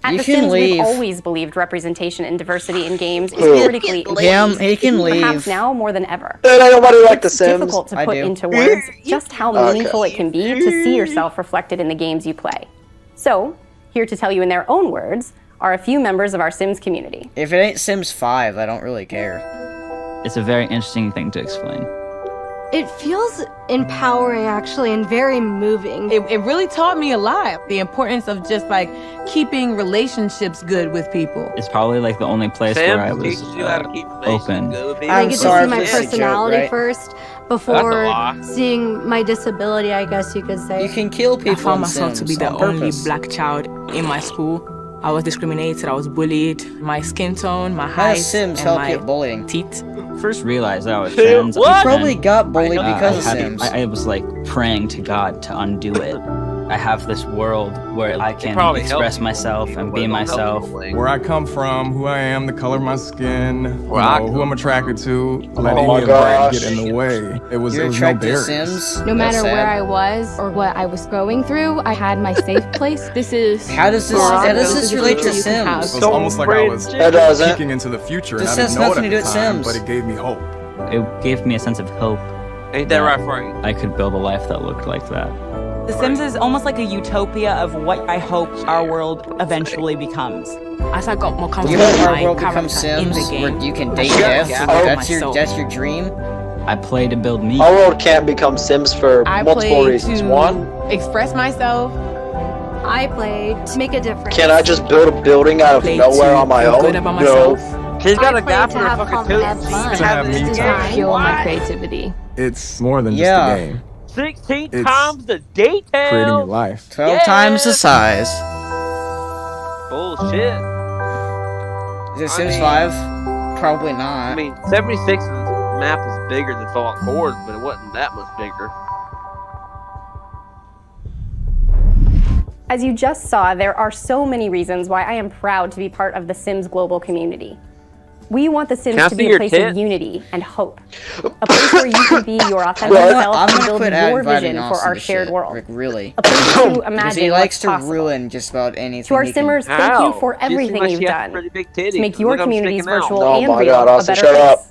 At You The can Sims, leave. we've always believed representation and diversity in games is Who? critically Him, he can perhaps leave. now more than ever. Ain't nobody like The It's Sims. difficult to I put do. into words just how Okay. meaningful it can be to see yourself reflected in the games you play. So, here to tell you in their own words are a few members of our Sims community. If it ain't Sims 5, I don't really care. It's a very interesting thing to explain. It feels empowering, actually, and very moving. It really taught me a lot. The importance of just like keeping relationships good with people. It's probably like the only place Sam where I was teaches you how to keep open. I get to see my this is a joke, personality right? first That's a before lie. seeing my disability, I guess you could say. You can kill people I found in myself to Sims be the on only purpose. black child in my school. I was discriminated, I was bullied. My skin tone, my How height, does Sims and help my you with bullying? teeth. First realized I was trans. You probably got bullied because of Sims. I was like praying to God to undo it. I have this world where I can probably express helps you myself and be myself. Where I come from, who I am, the color of my skin, who I'm attracted to. Let Oh any my of that gosh. get in the way. It was You're no attracted to barriers. Sims? No matter That's where sad. I was or what I was going through, I had my safe place. This is How does this relate to Sims? It was almost like I was That doesn't. peeking into the future, This and I has didn't know it nothing at to do the with time, Sims. but it gave me hope. It gave me a sense of hope. Ain't that right, Frank? I could build a life that looked like that. The Sims is almost like a utopia of what I hope our world eventually becomes. As I got more You comfortable hope with our my world becomes character in the Sims, game, where you can date I death. got That's your dream. I play to build me. Our world can't become Sims for I multiple play reasons. to One, express myself. I played to make a difference. can I just build a building out of Play nowhere to on my feel own? good about No. myself. She's got I a play guy to for a have fucking fun, two. have fun. To have me To time. fuel my creativity. It's more than just Yeah. a game. 16 It's times the detail. Creating your life. 12 Yeah. times the size. Bullshit. Is it I Sims mean- 5? Probably not. I mean, 76's map was bigger than Fallout 4's, but it wasn't that much bigger. As you just saw, there are so many reasons why I am proud to be part of the Sims global community. We want the Sims Can I to see be a your place tit? of unity and hope. A place where you can be your authentic Well, self I'm and gonna build quit your inviting vision for Austin our to shared shit. world. Like, really. A place to Because imagine he likes what's to possible. ruin just about anything. To our he can. Simmers, thank you How? for She seems everything like you've she has done pretty big to titties. make your Look, I'm communities sticking out. virtual Oh and my real God, a Austin, better shut place. up.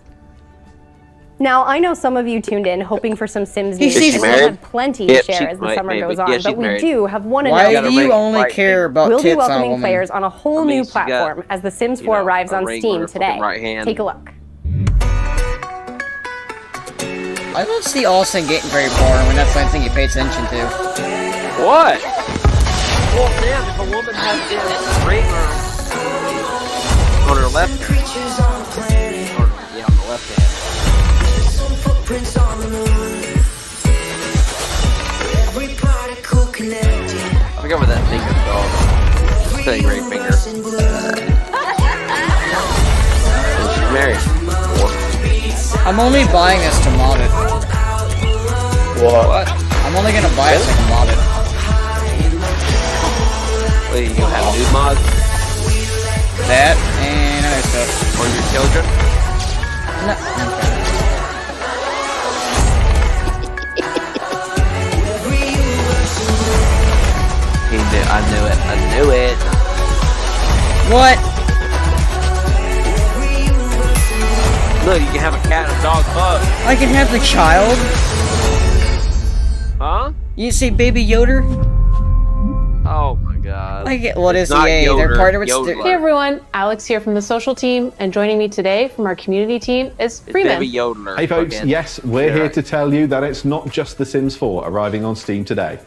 Now, I know some of you tuned in hoping for some Sims He news. sees- and we'll married? have plenty to Yep, share she as the might summer be, goes but on, yeah, she's but we married. do have one Why announcement. do you ring only right care finger. about We'll be tits on a welcoming woman? players on a whole I mean, new she got, platform as The Sims 4 you know, arrives a on ring on Steam her today. fucking right hand. Take a look. I don't see Austin getting very boring when that's the only thing you pay attention to. What? Well, damn, if a woman has a ring on her left hand, or, yeah, on the left hand. I forgot what that finger's called. Just say ring finger. And she's married. I'm only buying this to mod it. What? I'm only gonna buy it so I can mod it. Wait, you gonna have nude mods That and other stuff. for your children? No. He knew. I knew it. I knew it. What? Look, you can have a cat and a dog hug. I can have the child? Huh? You say Baby Yoder? Oh my god. I get what It's is not EA? They're Yoder, part of its. Yodeler. Hey everyone, Alex here from the social team, and joining me today from our community team is Freeman. Baby Yodeler. Hey folks, Fucking- yes, we're Yeah. here to tell you that it's not just The Sims 4 arriving on Steam today.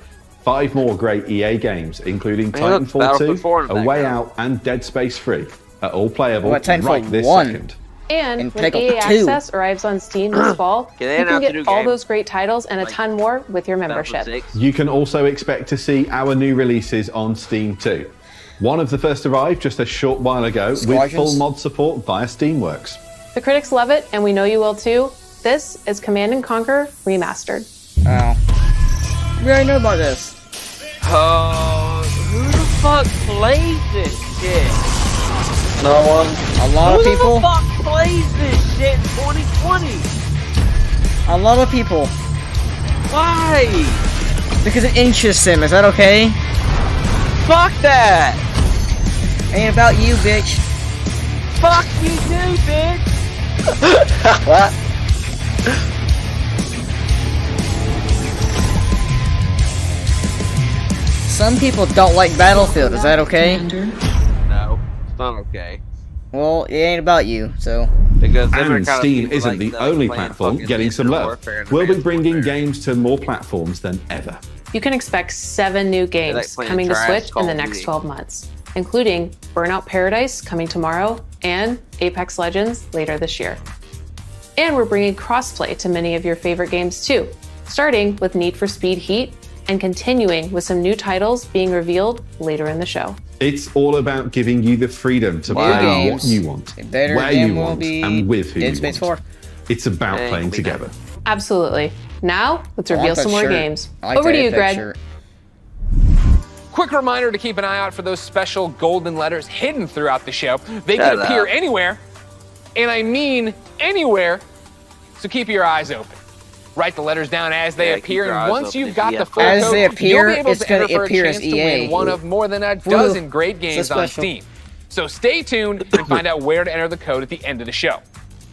5 more great EA games, incling Hey, look, Titanfall Battlefield 2, 4 in the A Way background. Out, and Dead Space 3, are all playable What, Titanfall right this 1? second. And when Titanfall EA 2. Access arrives on Steam this fall, you they can announce a get new all game? those great titles and a Like ton more with your membership. You can also expect to see our new releases on Steam too. One of the first arrived just a short while ago with Squadrons. full mod support via Steamworks. The critics love it, and we know you will too. This is Command & Conquer Remastered. Oh. We already know about this. Who the fuck plays this shit? No one. A lot of people. Who the fuck plays this shit in 2020? A lot of people. Why? Because it interests him. Is that okay? Fuck that! Ain't about you, bitch. Fuck you too, bitch! Some people don't like Battlefield. Is that okay? No, it's not okay. Well, it ain't about you, so. Because And Steam isn't the only platform getting some love. We'll be bringing games to more platforms than ever. You can expect 7 new games like playing coming to trash Switch in Call the of next Duty. 12 months, including Burnout Paradise coming tomorrow and Apex Legends later this year. And we're bringing crossplay to many of your favorite games too, starting with Need for Speed Heat and continuing with some new titles being revealed later in the show. It's all about giving you the freedom to play games. what you want, Better where game you will want, be and with who Dead you Space want. 4. It's about Hey, playing we together. Absolutely. Now, let's I want reveal that some more shirt. games. I like Over that to you, Apex Greg. shirt. Quick reminder to keep an eye out for those special golden letters hidden throughout the show. They Shut can appear up. anywhere, and I mean anywhere, so keep your eyes open. Write the letters down as they Yeah, keep appear, your and eyes once open you've if got you the have full As code, they appear, you'll be able it's to gonna enter for a appear as chance to EA. win one of more than a Woo. dozen great games It's a on special. Steam. So stay tuned and find out where to enter the code at the end of the show.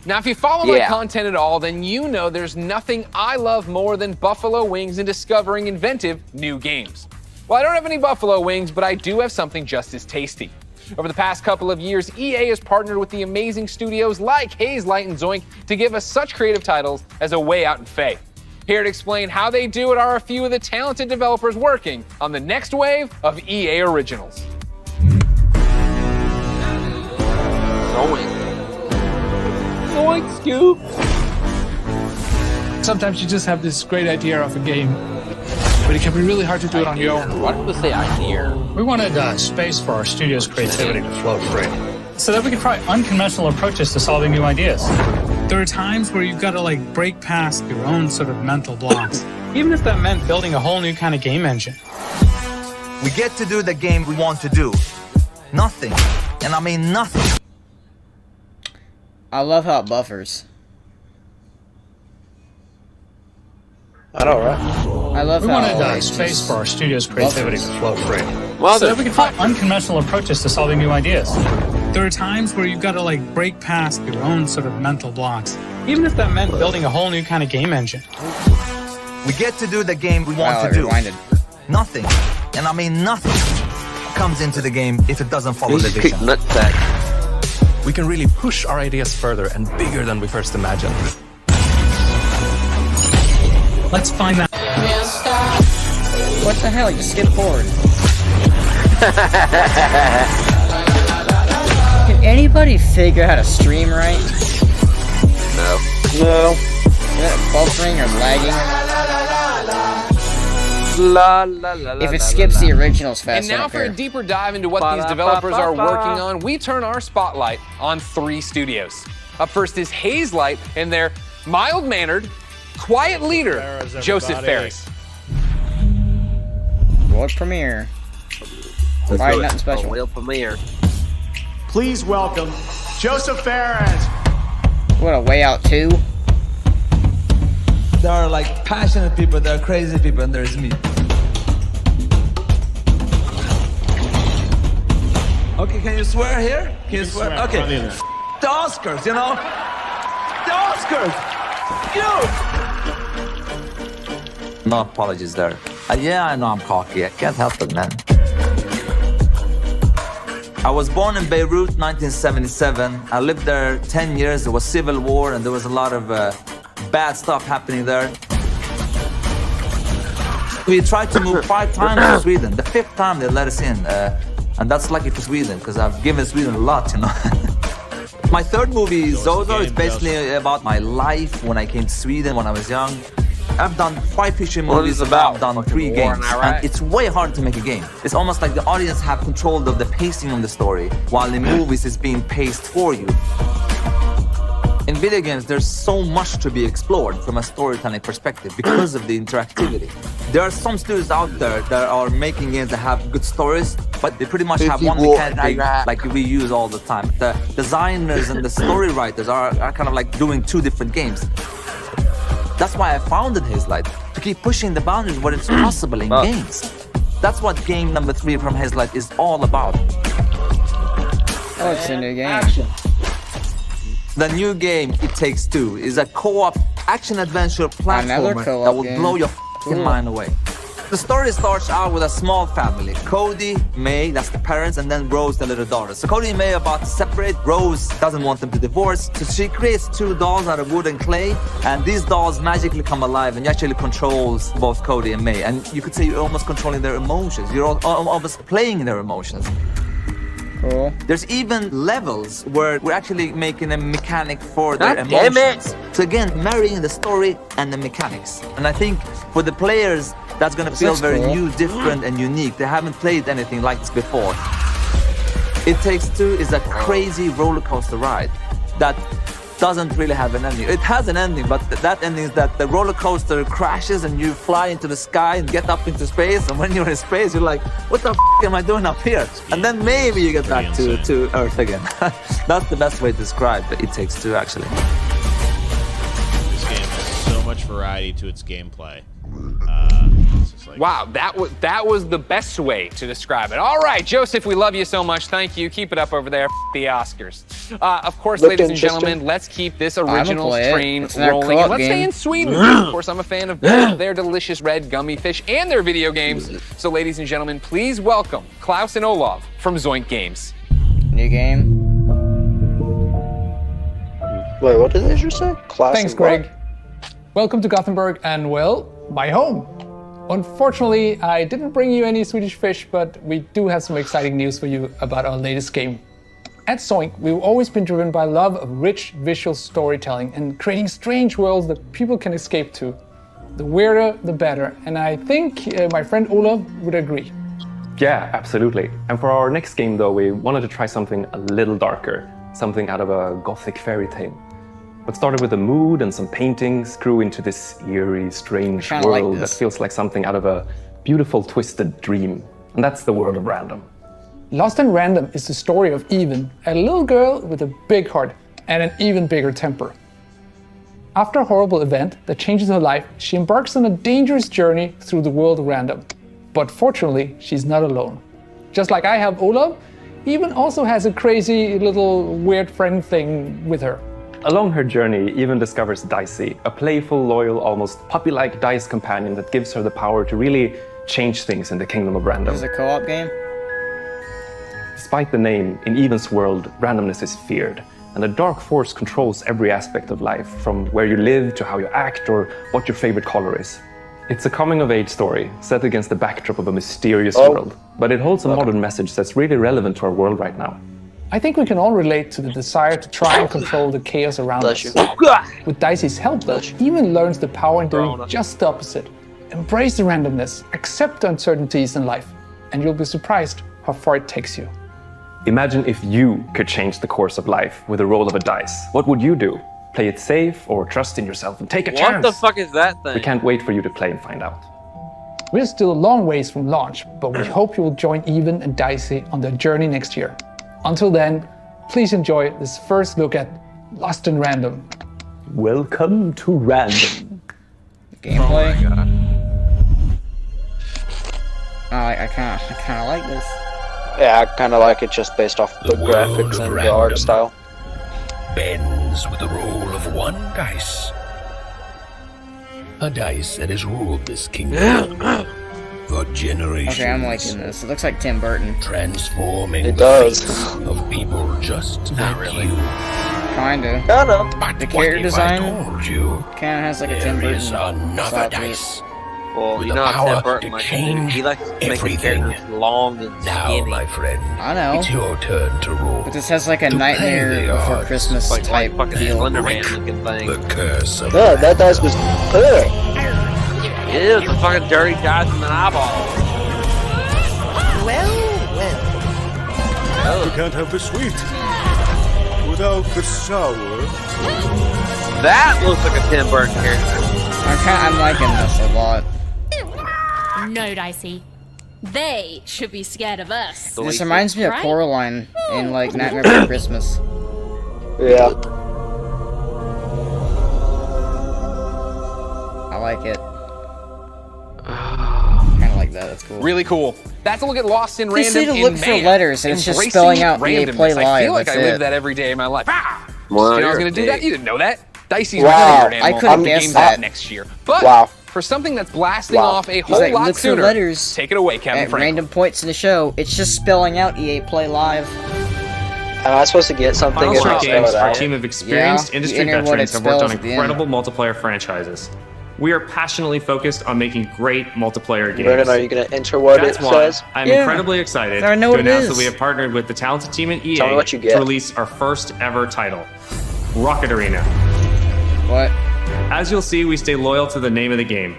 Now, if you follow my Yeah. content at all, then you know there's nothing I love more than buffalo wings and discovering inventive new games. Well, I don't have any buffalo wings, but I do have something just as tasty. Over the past couple of years, EA has partnered with the amazing studios like Hazelight and Zoink to give us such creative titles as A Way Out and Faye. Here to explain how they do it are a few of the talented developers working on the next wave of EA originals. Zoink, Scoop! Sometimes you just have this great idea of a game, but it can be really hard to do it on your own. Why do people say idea? We wanted space for our studio's creativity to flow free, so that we could try unconventional approaches to solving new ideas. There are times where you've got to break past your own sort of mental blocks, even if that meant building a whole new kind of game engine. We get to do the game we want to do. Nothing, and I mean nothing. I love how it buffers. I know, right? I love We how wanted it space just for our studio's creativity buffers. to flow free, so that we could try unconventional approaches to solving new ideas. There are times where you've got to break past your own sort of mental blocks, even if that meant building a whole new kind of game engine. We get to do the game we want Wow, to do. rewinded. Nothing, and I mean nothing, comes into the game if it doesn't follow the Just kick vision. nutsack. We can really push our ideas further and bigger than we first imagined. Let's find that. What the hell? Just skip forward. Can anybody figure out how to stream right? No. No. Is that buffering or lagging? La, la, la, la, If it la, skips la, the la. originals fast, And now for a deeper dive into what these developers are working on, we turn our spotlight on 3 studios. Up first is Hazelight and their mild-mannered, quiet leader, Joseph Ferris. World premiere. Alright, nothing special. World premiere. Please welcome Joseph Ferris. What, a Way Out 2? There are passionate people, there are crazy people, and there's me. Okay, can you swear here? Can you swear? Okay. The Oscars, you know? The Oscars! You! No apologies there. Yeah, I know I'm cocky. I can't help it, man. I was born in Beirut, 1977. I lived there 10 years. There was civil war, and there was a lot of bad stuff happening there. We tried to move 5 times to Sweden. The 5th time they let us in. And that's lucky for Sweden, because I've given Sweden a lot, you know. My third movie, Zozo, is basically about my life when I came to Sweden when I was young. I've done 5 feature movies, I've done 3 games, and it's way hard to make a game. It's almost like the audience have control of the pacing of the story, while in movies it's being paced for you. In video games, there's so much to be explored from a storytelling perspective because of the interactivity. There are some studios out there that are making games that have good stories, but they pretty much have one mechanic like we use all the time. The designers and the story writers are kind of like doing 2 different games. That's why I founded Hazelight, to keep pushing the boundaries of what is possible in games. That's what game number 3 from Hazelight is all about. Oh, it's a new game. Action. The new game, It Takes Two, is a co-op action-adventure platformer that will blow your mind away. The story starts out with a small family. Cody, May, that's the parents, and then Rose, the little daughter. So Cody and May are about to separate. Rose doesn't want them to divorce, so she creates 2 dolls out of wood and clay, and these dolls magically come alive and actually controls both Cody and May. And you could say you're almost controlling their emotions. You're almost playing their emotions. Cool. There's even levels where we're actually making a mechanic for their emotions. So again, marrying the story and the mechanics. And I think for the players, that's gonna feel very new, different, and unique. They haven't played anything like this before. It Takes Two is a crazy roller coaster ride that doesn't really have an ending. It has an ending, but that ending is that the roller coaster crashes and you fly into the sky and get up into space. And when you're in space, you're like, what the f am I doing up here? And then maybe you get back to Earth again. That's the best way to describe It Takes Two, actually. This game has so much variety to its gameplay. Wow, that was the best way to describe it. All right, Joseph, we love you so much. Thank you. Keep it up over there. The Oscars. Of course, ladies and gentlemen, let's keep this original train rolling. And let's stay in Sweden. Of course, I'm a fan of their delicious red gummy fish and their video games. So, ladies and gentlemen, please welcome Klaus and Olav from Zoink Games. New game. Wait, what did they just say? Klaus. Thanks, Greg. Welcome to Gothenburg and, well, my home. Unfortunately, I didn't bring you any Swedish fish, but we do have some exciting news for you about our latest game. At Zoink, we've always been driven by love of rich visual storytelling and creating strange worlds that people can escape to. The weirder, the better, and I think my friend Olav would agree. Yeah, absolutely. And for our next game, though, we wanted to try something a little darker, something out of a gothic fairy tale. What started with a mood and some paintings grew into this eerie, strange world that feels like something out of a beautiful, twisted dream. And that's the world of Random. Lost in Random is the story of Even, a little girl with a big heart and an even bigger temper. After a horrible event that changes her life, she embarks on a dangerous journey through the world of Random. But fortunately, she's not alone. Just like I have Olav, Even also has a crazy little weird friend thing with her. Along her journey, Even discovers Dicey, a playful, loyal, almost puppy-like dice companion that gives her the power to really change things in the kingdom of Random. Is it a co-op game? Despite the name, in Even's world, randomness is feared, and a dark force controls every aspect of life, from where you live to how you act or what your favorite color is. It's a coming-of-age story set against the backdrop of a mysterious world, but it holds a modern message that's really relevant to our world right now. I think we can all relate to the desire to try and control the chaos around us. With Dicey's help, though, Even learns the power in doing just the opposite. Embrace the randomness, accept the uncertainties in life, and you'll be surprised how far it takes you. Imagine if you could change the course of life with the roll of a dice. What would you do? Play it safe or trust in yourself and take a chance? What the fuck is that thing? We can't wait for you to play and find out. We're still a long ways from launch, but we hope you will join Even and Dicey on their journey next year. Until then, please enjoy this first look at Lost in Random. Welcome to Random. Gameplay. I kind of like this. Yeah, I kind of like it just based off the graphics and the art style. Bends with the roll of one dice. A dice that has ruled this kingdom for generations. Okay, I'm liking this. It looks like Tim Burton. Transforming it does. Of people just like you. Kinda. Kinda. The character design kind of has like a Tim Burton. Another dice. Well, With you the know how power Tim Burton to likes to do. change He likes to make the everything. characters long and Now, skinny. my friend, I know. it's your turn to rule. But this has like a To play Nightmare the Before odds. Christmas Like type fucking feel. Slenderman looking thing. The curse of Ugh, that dice was. Ugh. Ew, it's a fucking dirty dice in an eyeball. You can't have the sweet without the sour. That looks like a Tim Burton character. I'm liking this a lot. No, Dicey. They should be scared of us. This reminds me of Right? Coraline in like Nightmare Before Christmas. Yeah. I like it. Kind of like that. That's cool. Really cool. That's a look at Lost in They Random say to in look for Mayhem. letters, and it's just Embracing spelling out EA Play randomness. I Live, feel like that's I live it. that every day of my life. Well, You know I was you're going to do a that? You didn't know that? Dicey's Wow. a weird I animal. couldn't The guess game's that. out next year. But Wow. for something that's blasting Wow. off a He's whole like, lot look for sooner, letters take it away, Kevin at Frank. random points in the show. It's just spelling out EA Play Live. Am I supposed to get something? Final and Shot not spell Games, it our out? team of experienced Yeah, industry you enter what veterans it have worked on spells at the end. incredible multiplayer franchises. We are passionately focused on making great multiplayer games. Brennan, are you going to enter what That's it why says? I'm Yeah. incredibly excited I know to what it announce is. that we have partnered with the talented team at EA Tell me what you get. to release our first ever title, Rocket Arena. What? As you'll see, we stay loyal to the name of the game.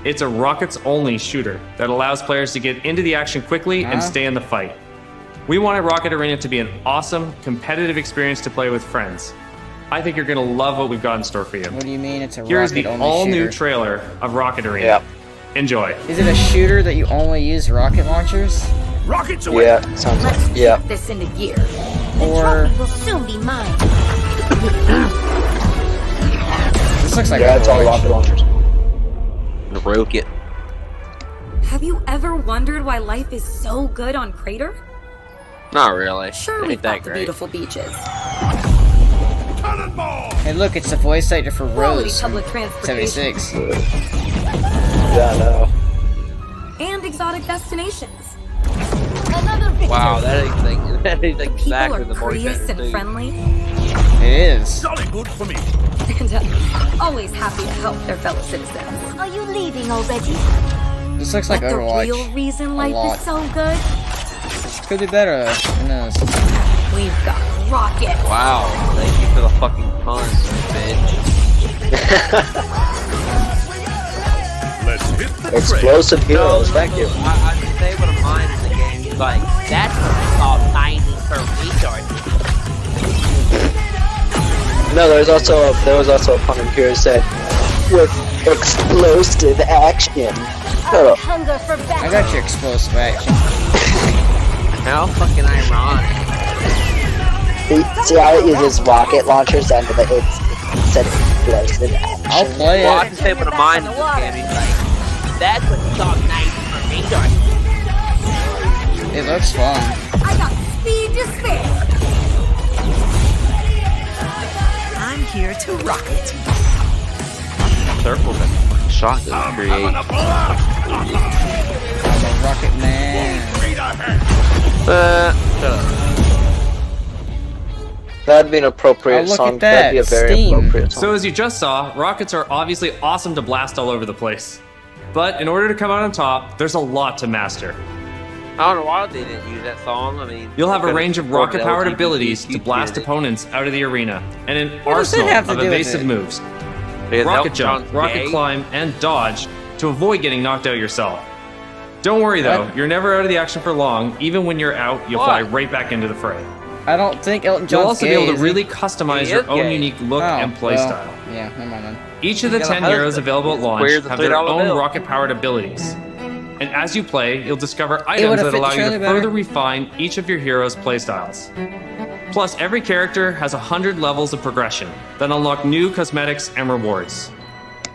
It's a rockets-only shooter that allows players to get into the action quickly and stay in the fight. We wanted Rocket Arena to be an awesome, competitive experience to play with friends. I think you're going to love what we've got in store for you. What do you mean it's a Here's the rocket-only all-new shooter? trailer of Rocket Arena. Yep. Enjoy. Is it a shooter that you only use rocket launchers? Rockets away! Yeah, sounds like. Yeah. This into gear. Or Will soon be mine. this looks like Yeah, it's all Overwatch. rocket launchers. Rocket. Have you ever wondered why life is so good on Crater? Not really. Sure, Ain't we've that got the great. beautiful beaches, Hey, look, it's the voice actor for quality Rose from public transportation, 76. Yeah, I know. and exotic destinations. Wow, that is People exactly are the voice courteous actor and too. friendly, It is. Jolly good for me. and always happy to help their fellow citizens. Are you leaving already? This looks like But the Overwatch. real reason a life lot. is so good? Could be better, though. Who knows? We've got rockets. Wow, thank you for the fucking puns, bitch. Let's hit the trail. Explosive heroes, thank you. I just say what a mine in the game. He's like, that's what we call tiny for resources. No, there was also a pun in here that said, with explosive action. Shut up. Hunger for I battle. got your explosive action. How fucking ironic. See how it uses rocket launchers and it's said explosive action. I'll play Well, I it. just say what a mine in this game. He's like, that's what we call tiny for resources. It looks fun. I got speed to spare. I'm here to rock it. Circle that shot that create. I'm a rocket man. Shut up. That'd be an appropriate Oh, look song. at that, That'd be a very Steam. appropriate song. So as you just saw, rockets are obviously awesome to blast all over the place. But in order to come out on top, there's a lot to master. I don't know why they didn't use that song. I mean, You'll have a could've range of supported rocket-powered LGBTQ abilities to blast community. opponents out of the arena, and an What does that arsenal have to of do with evasive it? moves. Because Rocket Elton jump, John's rocket gay. climb, and dodge to avoid getting knocked out yourself. Don't worry though, What? you're never out of the action for long. Even when you're out, you'll What? fly right back into the fray. I don't think Elton John's You'll also gay, be able is to he? really customize He your is own gay. unique look and play well, style. Yeah, never mind then. Each of the He's got a 10 heroes husband. available at He's launch square as a have their $3 own bill. rocket-powered abilities. And as you play, you'll discover would've items that fit the allow you to trailer better. further refine each of your heroes' playstyles. Plus, every character has 100 levels of progression that unlock new cosmetics and rewards.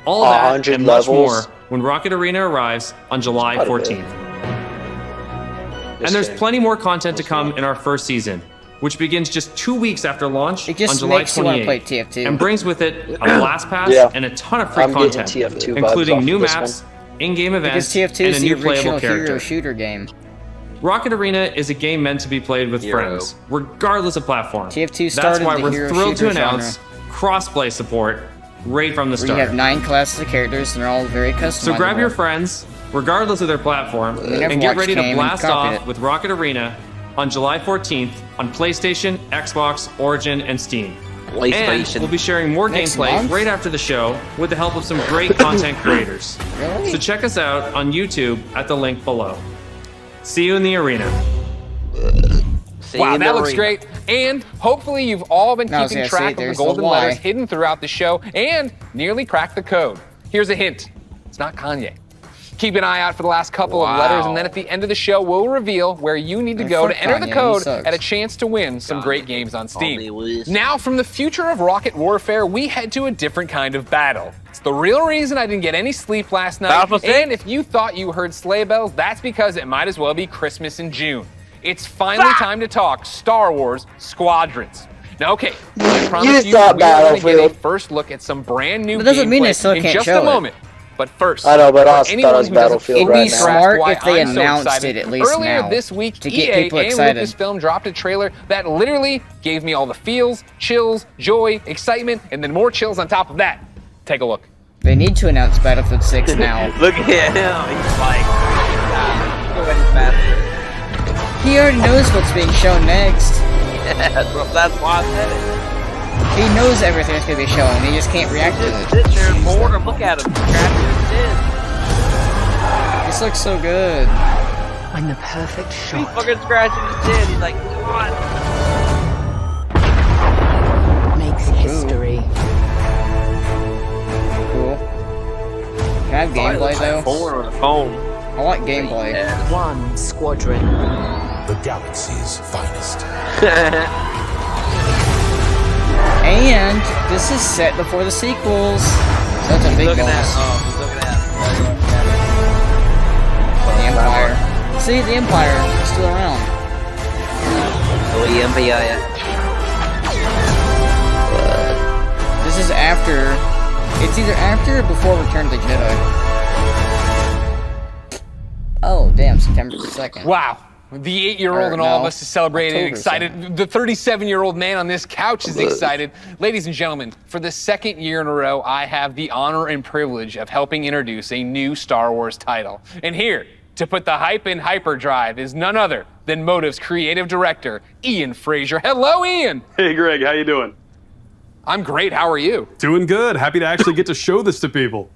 All that 100 and much levels? more when Rocket Arena arrives on July Quite a bit. 14th. And there's plenty more content to come in our first season, which begins just 2 weeks after launch It just on July makes you want to 28th, play TF2. and brings with it a blast pass Yeah. and a ton of free I'm getting content, TF2 vibes including off new of this maps, in-game events, Because TF2 and is a the new original playable character. hero shooter game. Rocket Arena is a game meant to be played with Hero. friends, regardless of platform. TF2 That's started why the we're hero thrilled to shooter announce cross-play support right from the We start. have 9 classes of characters, and they're all very customizable. So grab your friends, regardless of their platform, and get ready to blast off with Rocket Arena on July 14th on PlayStation, Xbox, Origin, and Steam. And we'll be sharing more Next gameplay month? right after the show with the help of some great content creators. Really? So check us out on YouTube at the link below. See you in the arena. Wow, that looks great. And hopefully you've all been No, I was keeping gonna track say, of the there's the golden Y. letters hidden throughout the show and nearly cracked the code. Here's a hint. It's not Kanye. Keep an eye out for the last couple of letters, and then at the end of the show, we'll reveal where you need to go to enter the Kanye, code he sucks. at a chance to win some great games on Steam. Now, from the future of Rocket Warfare, we head to a different kind of battle. It's the real reason I didn't get any sleep last night. And if you thought you heard sleigh bells, that's because it might as well be Christmas in June. It's finally time to talk Star Wars Squadrons. Now, okay, I promise you, thought we are going to get a Battlefield. first look at some brand new But doesn't mean they gameplay still in can't just show a it. moment. But first, I know, but I for also anyone thought it was who doesn't Battlefield fully right It'd be now. grasp smart why if they I'm so announced excited, it at least earlier now, this week, to get EA people and excited. Lucasfilm dropped a trailer that literally gave me all the feels, chills, joy, excitement, and then more chills on top of that. Take a look. They need to announce Battlefield 6 now. Look at him. He's like, go ahead and faster. He already knows what's being shown next. That's why I said it. He knows everything that's going to be shown. He just can't react to it. Sit there and bored him. Look at him. Scratching his chin. This looks so good. I'm the perfect He's shot. fucking scratching his chin. He's like, what? Makes history. Cool. Can I have gameplay though? On the phone. I want gameplay. One squadron. The galaxy's finest. And this is set before the sequels. So that's a big Looking bonus. at, he's looking at. The Empire. See, the Empire is still around. Oh, the Empire. This is after. It's either after or before Return of the Jedi. Oh, damn, September the 2nd. Wow. The 8-year-old in all of us is celebrating and October excited. The 37-year-old man on this couch is excited. Ladies and gentlemen, for the second year in a row, I have the honor and privilege of helping introduce a new Star Wars title. And here, to put the hype in hyperdrive, is none other than Motive's creative director, Ian Fraser. Hello, Ian! Hey, Greg, how you doing? I'm great, how are you? Doing good. Happy to actually get to show this to people.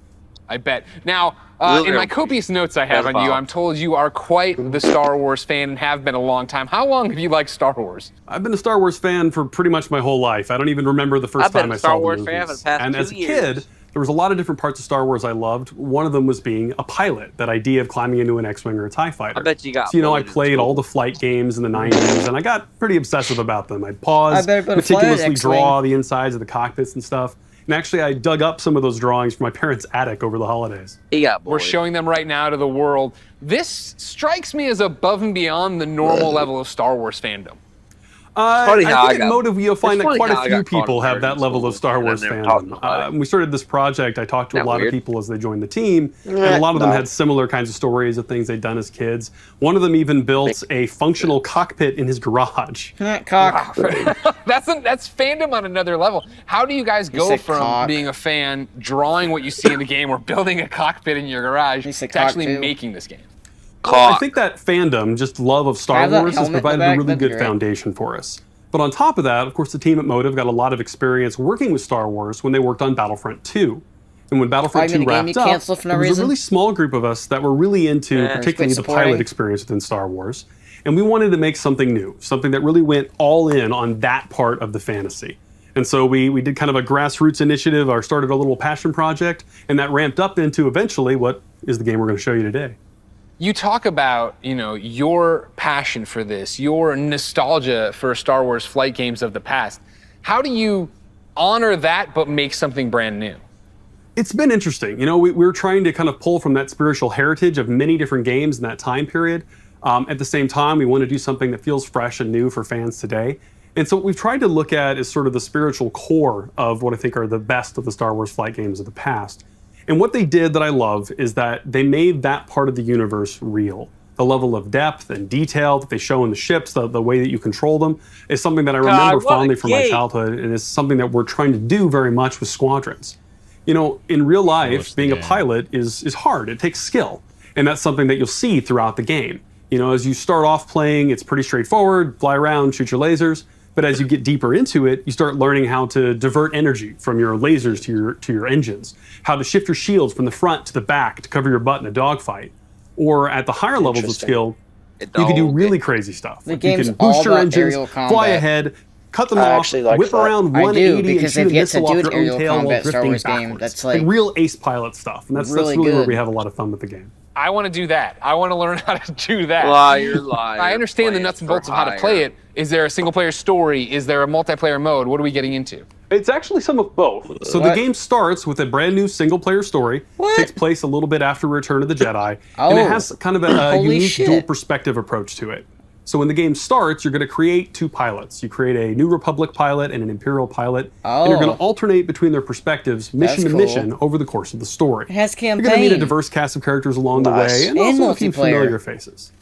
I bet. Now, in my copious notes I have on you, I'm told you are quite the Star Wars fan and have been a long time. How long have you liked Star Wars? I've been a Star Wars fan for pretty much my whole life. I don't even remember the first time I saw the movies. And as a kid, there was a lot of different parts of Star Wars I loved. One of them was being a pilot, that idea of climbing into an X-Wing or a TIE fighter. I bet you got So, I played all the flight games in the 90s, and I got pretty obsessive about them. I'd pause, meticulously draw the insides of the cockpits and stuff. And actually, I dug up some of those drawings from my parents' attic over the holidays. We're showing them right now to the world. This strikes me as above and beyond the normal level of Star Wars fandom. I think at Motive, you'll find that quite a few people have that level of Star Wars fandom. When we started this project, I talked to a lot of people as they joined the team, and a lot of them had similar kinds of stories of things they'd done as kids. One of them even built a functional cockpit in his garage. Cock. That's fandom on another level. How do you guys go from being a fan, drawing what you see in the game, or building a cockpit in your garage, to actually making this game? Well, I think that fandom, just love of Star Have that Wars, has helmet in the provided back? a really That'd be good great. foundation for us. But on top of that, of course, the team at Motive got a lot of experience working with Star Wars when they worked on Battlefront 2. And when Battlefront 2 wrapped up, canceled for no there was reason? a really small group of us that were really into particularly the pilot experience within Star Wars. And we wanted to make something new, something that really went all in on that part of the fantasy. And so we did kind of a grassroots initiative, or started a little passion project, and that ramped up into eventually what is the game we're going to show you today. You talk about, your passion for this, your nostalgia for Star Wars flight games of the past. How do you honor that but make something brand new? It's been interesting. We were trying to kind of pull from that spiritual heritage of many different games in that time period. At the same time, we want to do something that feels fresh and new for fans today. And so what we've tried to look at is sort of the spiritual core of what I think are the best of the Star Wars flight games of the past. And what they did that I love is that they made that part of the universe real. The level of depth and detail that they show in the ships, the way that you control them, is something that I remember fondly from my childhood, and is something that we're trying to do very much with Squadrons. You know, in real life, being a pilot is hard. It takes skill. And that's something that you'll see throughout the game. You know, as you start off playing, it's pretty straightforward, fly around, shoot your lasers. But as you get deeper into it, you start learning how to divert energy from your lasers to your engines, how to shift your shields from the front to the back to cover your butt in a dogfight. Or at the higher levels of skill, you can do really crazy stuff. The game's you can boost all your about engines, aerial fly combat. ahead, cut them I off, actually like whip that. around I 180 do, and because shoot a they've yet to missile do off an your own aerial tail while combat Star drifting Wars game backwards. that's like real ace pilot stuff. And that's really where good. we have a lot of fun with the game. I want to do that. I want to learn how to do that. Liar, liar. I understand the nuts and bolts of how to play it. Is there a single player story? Is there a multiplayer mode? What are we getting into? It's actually some of both. So the game starts with a brand new single-player story. Takes place a little bit after Return of the Jedi, and it has kind of a unique dual perspective approach to it. So when the game starts, you're going to create two pilots. You create a New Republic pilot and an Imperial pilot, and you're going to alternate between their perspectives, mission to mission, over the course of the story. It has campaign. You're going to meet a diverse cast of characters along the way, and also a few familiar faces.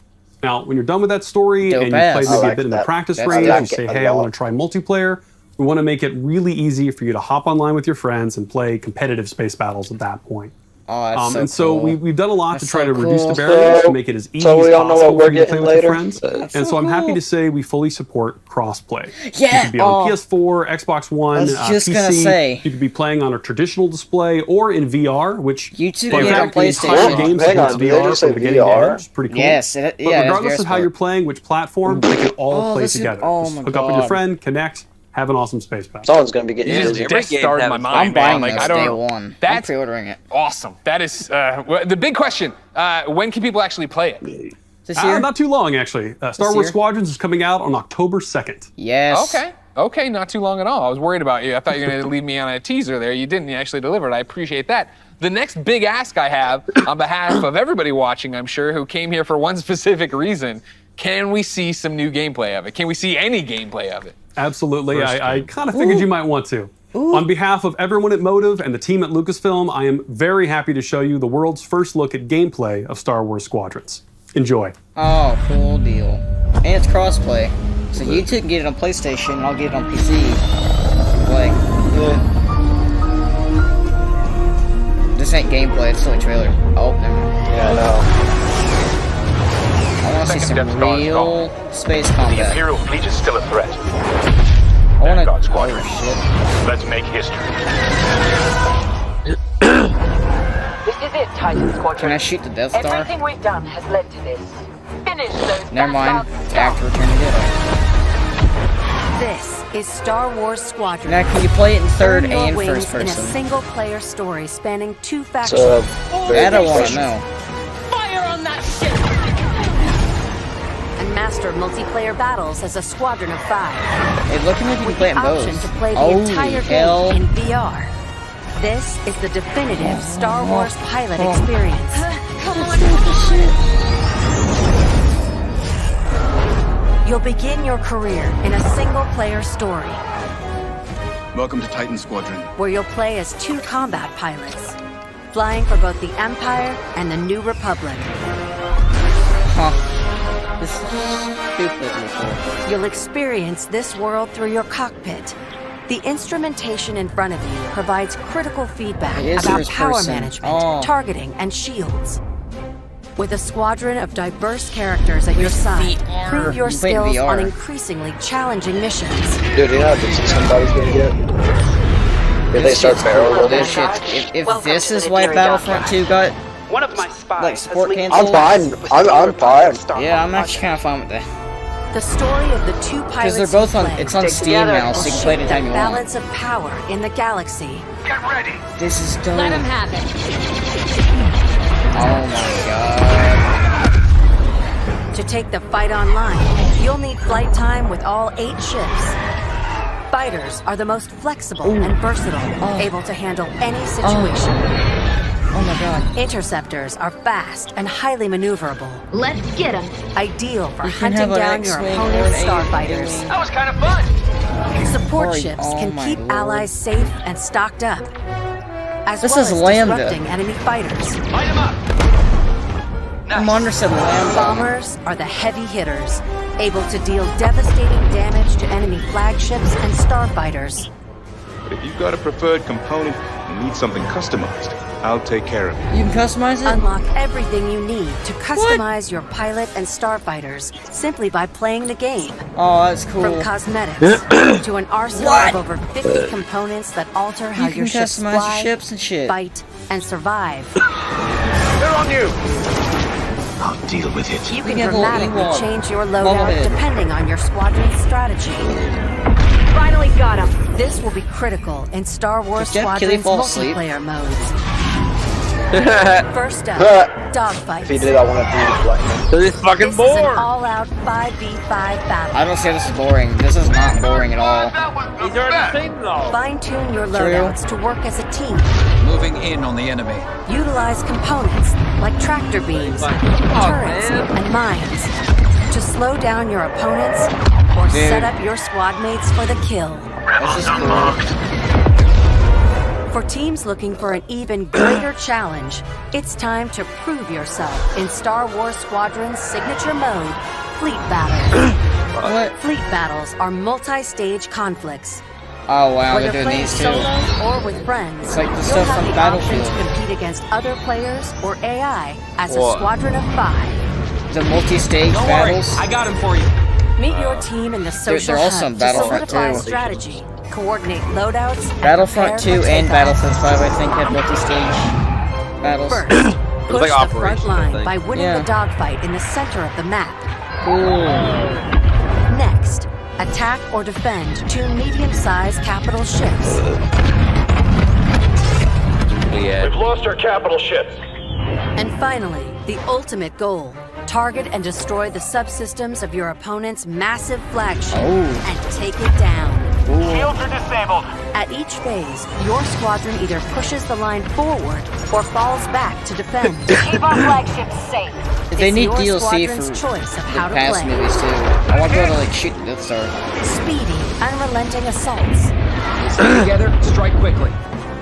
Now, when you're done with that story and you play maybe a bit in the practice range, you say, hey, I want to try multiplayer. We want to make it really easy for you to hop online with your friends and play competitive space battles at that point. Oh, that's so cool. we've done a lot That's to try so to reduce the cool. barriers, to make it as easy So as we all know possible what we're for you to play getting with your later? friends. That's And so so I'm happy cool. to say we fully support crossplay. Yeah, You could be on PS4, Xbox One, I was just PC. gonna say. You could be playing on a traditional display or in VR, which You two fun can get on fact, the entire PlayStation. game Hang on, supports did they VR just say from beginning to VR? end, which is pretty cool. Yes, But yeah, it has regardless VR of how you're support. playing, which platform, they can all play this is- together. oh Just my hook up with your God. friend, connect, have an awesome space battle. Someone's going to be getting You busy. just Death Starred in my mind, I'm buying man. Like, this I don't day know. one. I'm That's pre-ordering it. awesome. That is the big question. When can people actually play it? This year? Not too long, actually. Star Wars year? Squadrons is coming out on October 2nd. Yes. Okay, not too long at all. I was worried about you. I thought you were going to leave me on a teaser there. You didn't. You actually delivered. I appreciate that. The next big ask I have on behalf of everybody watching, I'm sure, who came here for one specific reason, can we see some new gameplay of it? Can we see any gameplay of it? Absolutely. I kind of figured you might want to. On behalf of everyone at Motive and the team at Lucasfilm, I am very happy to show you the world's first look at gameplay of Star Wars Squadrons. Enjoy. Oh, cool deal. And it's crossplay. So you two can get it on PlayStation, and I'll get it on PC. Play. This ain't gameplay, it's still a trailer. Oh, never mind. Yeah, I know. I want to see some real space combat. The Imperial fleet is still a threat. I want to. Squadron. Oh shit. Let's make history. This is it, Titan Squadron. Can I shoot the Death Star? Everything we've done has led to this. Finish those. Never mind. bastard It's after Return of the Jedi. This is Star Wars Squadron. Now, can you play it in third Earn your and wings first in a person? single-player story spanning two factions. That I want to know. Fire on that ship! And master multiplayer battles as a squadron of 5. Hey, looking like you can play it in Option both. to play the Holy entire hell. game in VR. This is the definitive Star Wars pilot experience. Come on. You'll begin your career in a single-player story Welcome to Titan Squadron. where you'll play as 2 combat pilots, flying for both the Empire and the New Republic. This is stupidly cool. You'll experience this world through your cockpit. The instrumentation in front of you provides critical feedback It is about first power person. management, Oh. targeting, and shields. With a squadron of diverse characters at your side, prove your You play in skills VR. on increasingly challenging missions. Dude, you know how busy somebody's going to get? If they start barrel rolling. This shit's, if this is why Battlefront 2 got One of my spies like support has canceled, I'm fine. I'm fine. Yeah, I'm actually kind of fine with that. The story of the 2 pilots Because they're both you on. play It's on stick Steam together now, so you can play it will shape anytime the you want. balance of power in the galaxy. Get ready. This is dope. Let him have it. Oh my god. To take the fight online, you'll need flight time with all 8 ships. Fighters are the most flexible and versatile, able to handle any situation. Oh my god. Interceptors are fast and highly maneuverable. Let's get him. Ideal for You can hunting have an down your X-wing opponent's or an starfighters. That was kind of fun. Support Sorry, ships oh can my keep lord. allies safe and stocked up, as This well is as Lambda. disrupting enemy fighters. Light him up. Commander said Lambda. Bombers are the heavy hitters, able to deal devastating damage to enemy flagships and starfighters. But if you've got a preferred component and need something customized, I'll take care of it. You can customize it? Unlock everything you need to customize your pilot and starfighters simply by playing the game. Oh, that's cool. From cosmetics to an arsenal of over 50 components that alter how your ships customize fly, your ships and shit. fight, and survive. They're on you! I'll deal with it. You can dramatically change your loadout depending on your squadron's strategy. Finally got him! This will be critical in Star Wars Squadron's multiplayer modes. First up, dogfights. If he did, I want to be like. So this fucking This is an bored. all-out 5v5 battle. I don't say this is boring. This is not boring at all. He's already seen it all. Fine-tune your loadouts to work as a team. Moving in on the enemy. Utilize components like tractor beams, turrets, and mines to slow down your opponents or set up your squad mates for the kill. This is cool. For teams looking for an even greater challenge, it's time to prove yourself in Star Wars Squadron's signature mode, Fleet Battles. What? Fleet Battles are multi-stage conflicts. Oh wow, Whether they're doing playing these too. solo or with friends, It's like the you'll stuff have from the option Battlefield. to compete against other players or AI as a What? squadron of 5. The multi-stage battles. I got him for you. Meet your team in the social they're also hub in to Battlefront solidify 2. strategy, coordinate loadouts, Battlefront 2 and prepare and for Battlefield 5, I think, had multi-stage battles. First, push like the front Operations, I line think. by winning Yeah. the dogfight in the center of the map. Cool. Next, attack or defend 2 medium-sized capital ships. We've lost our capital ships. And finally, the ultimate goal. Target and destroy the subsystems of your opponent's massive flagship and take it down. Shields are disabled. At each phase, your squadron either pushes the line forward or falls back to defend. Keep our flagships safe. They need It's your DLC squadron's for choice of the how to past play. movies too. I want to be able to like shoot the Death Star. Speedy, unrelenting assaults. Stay together, strike quickly.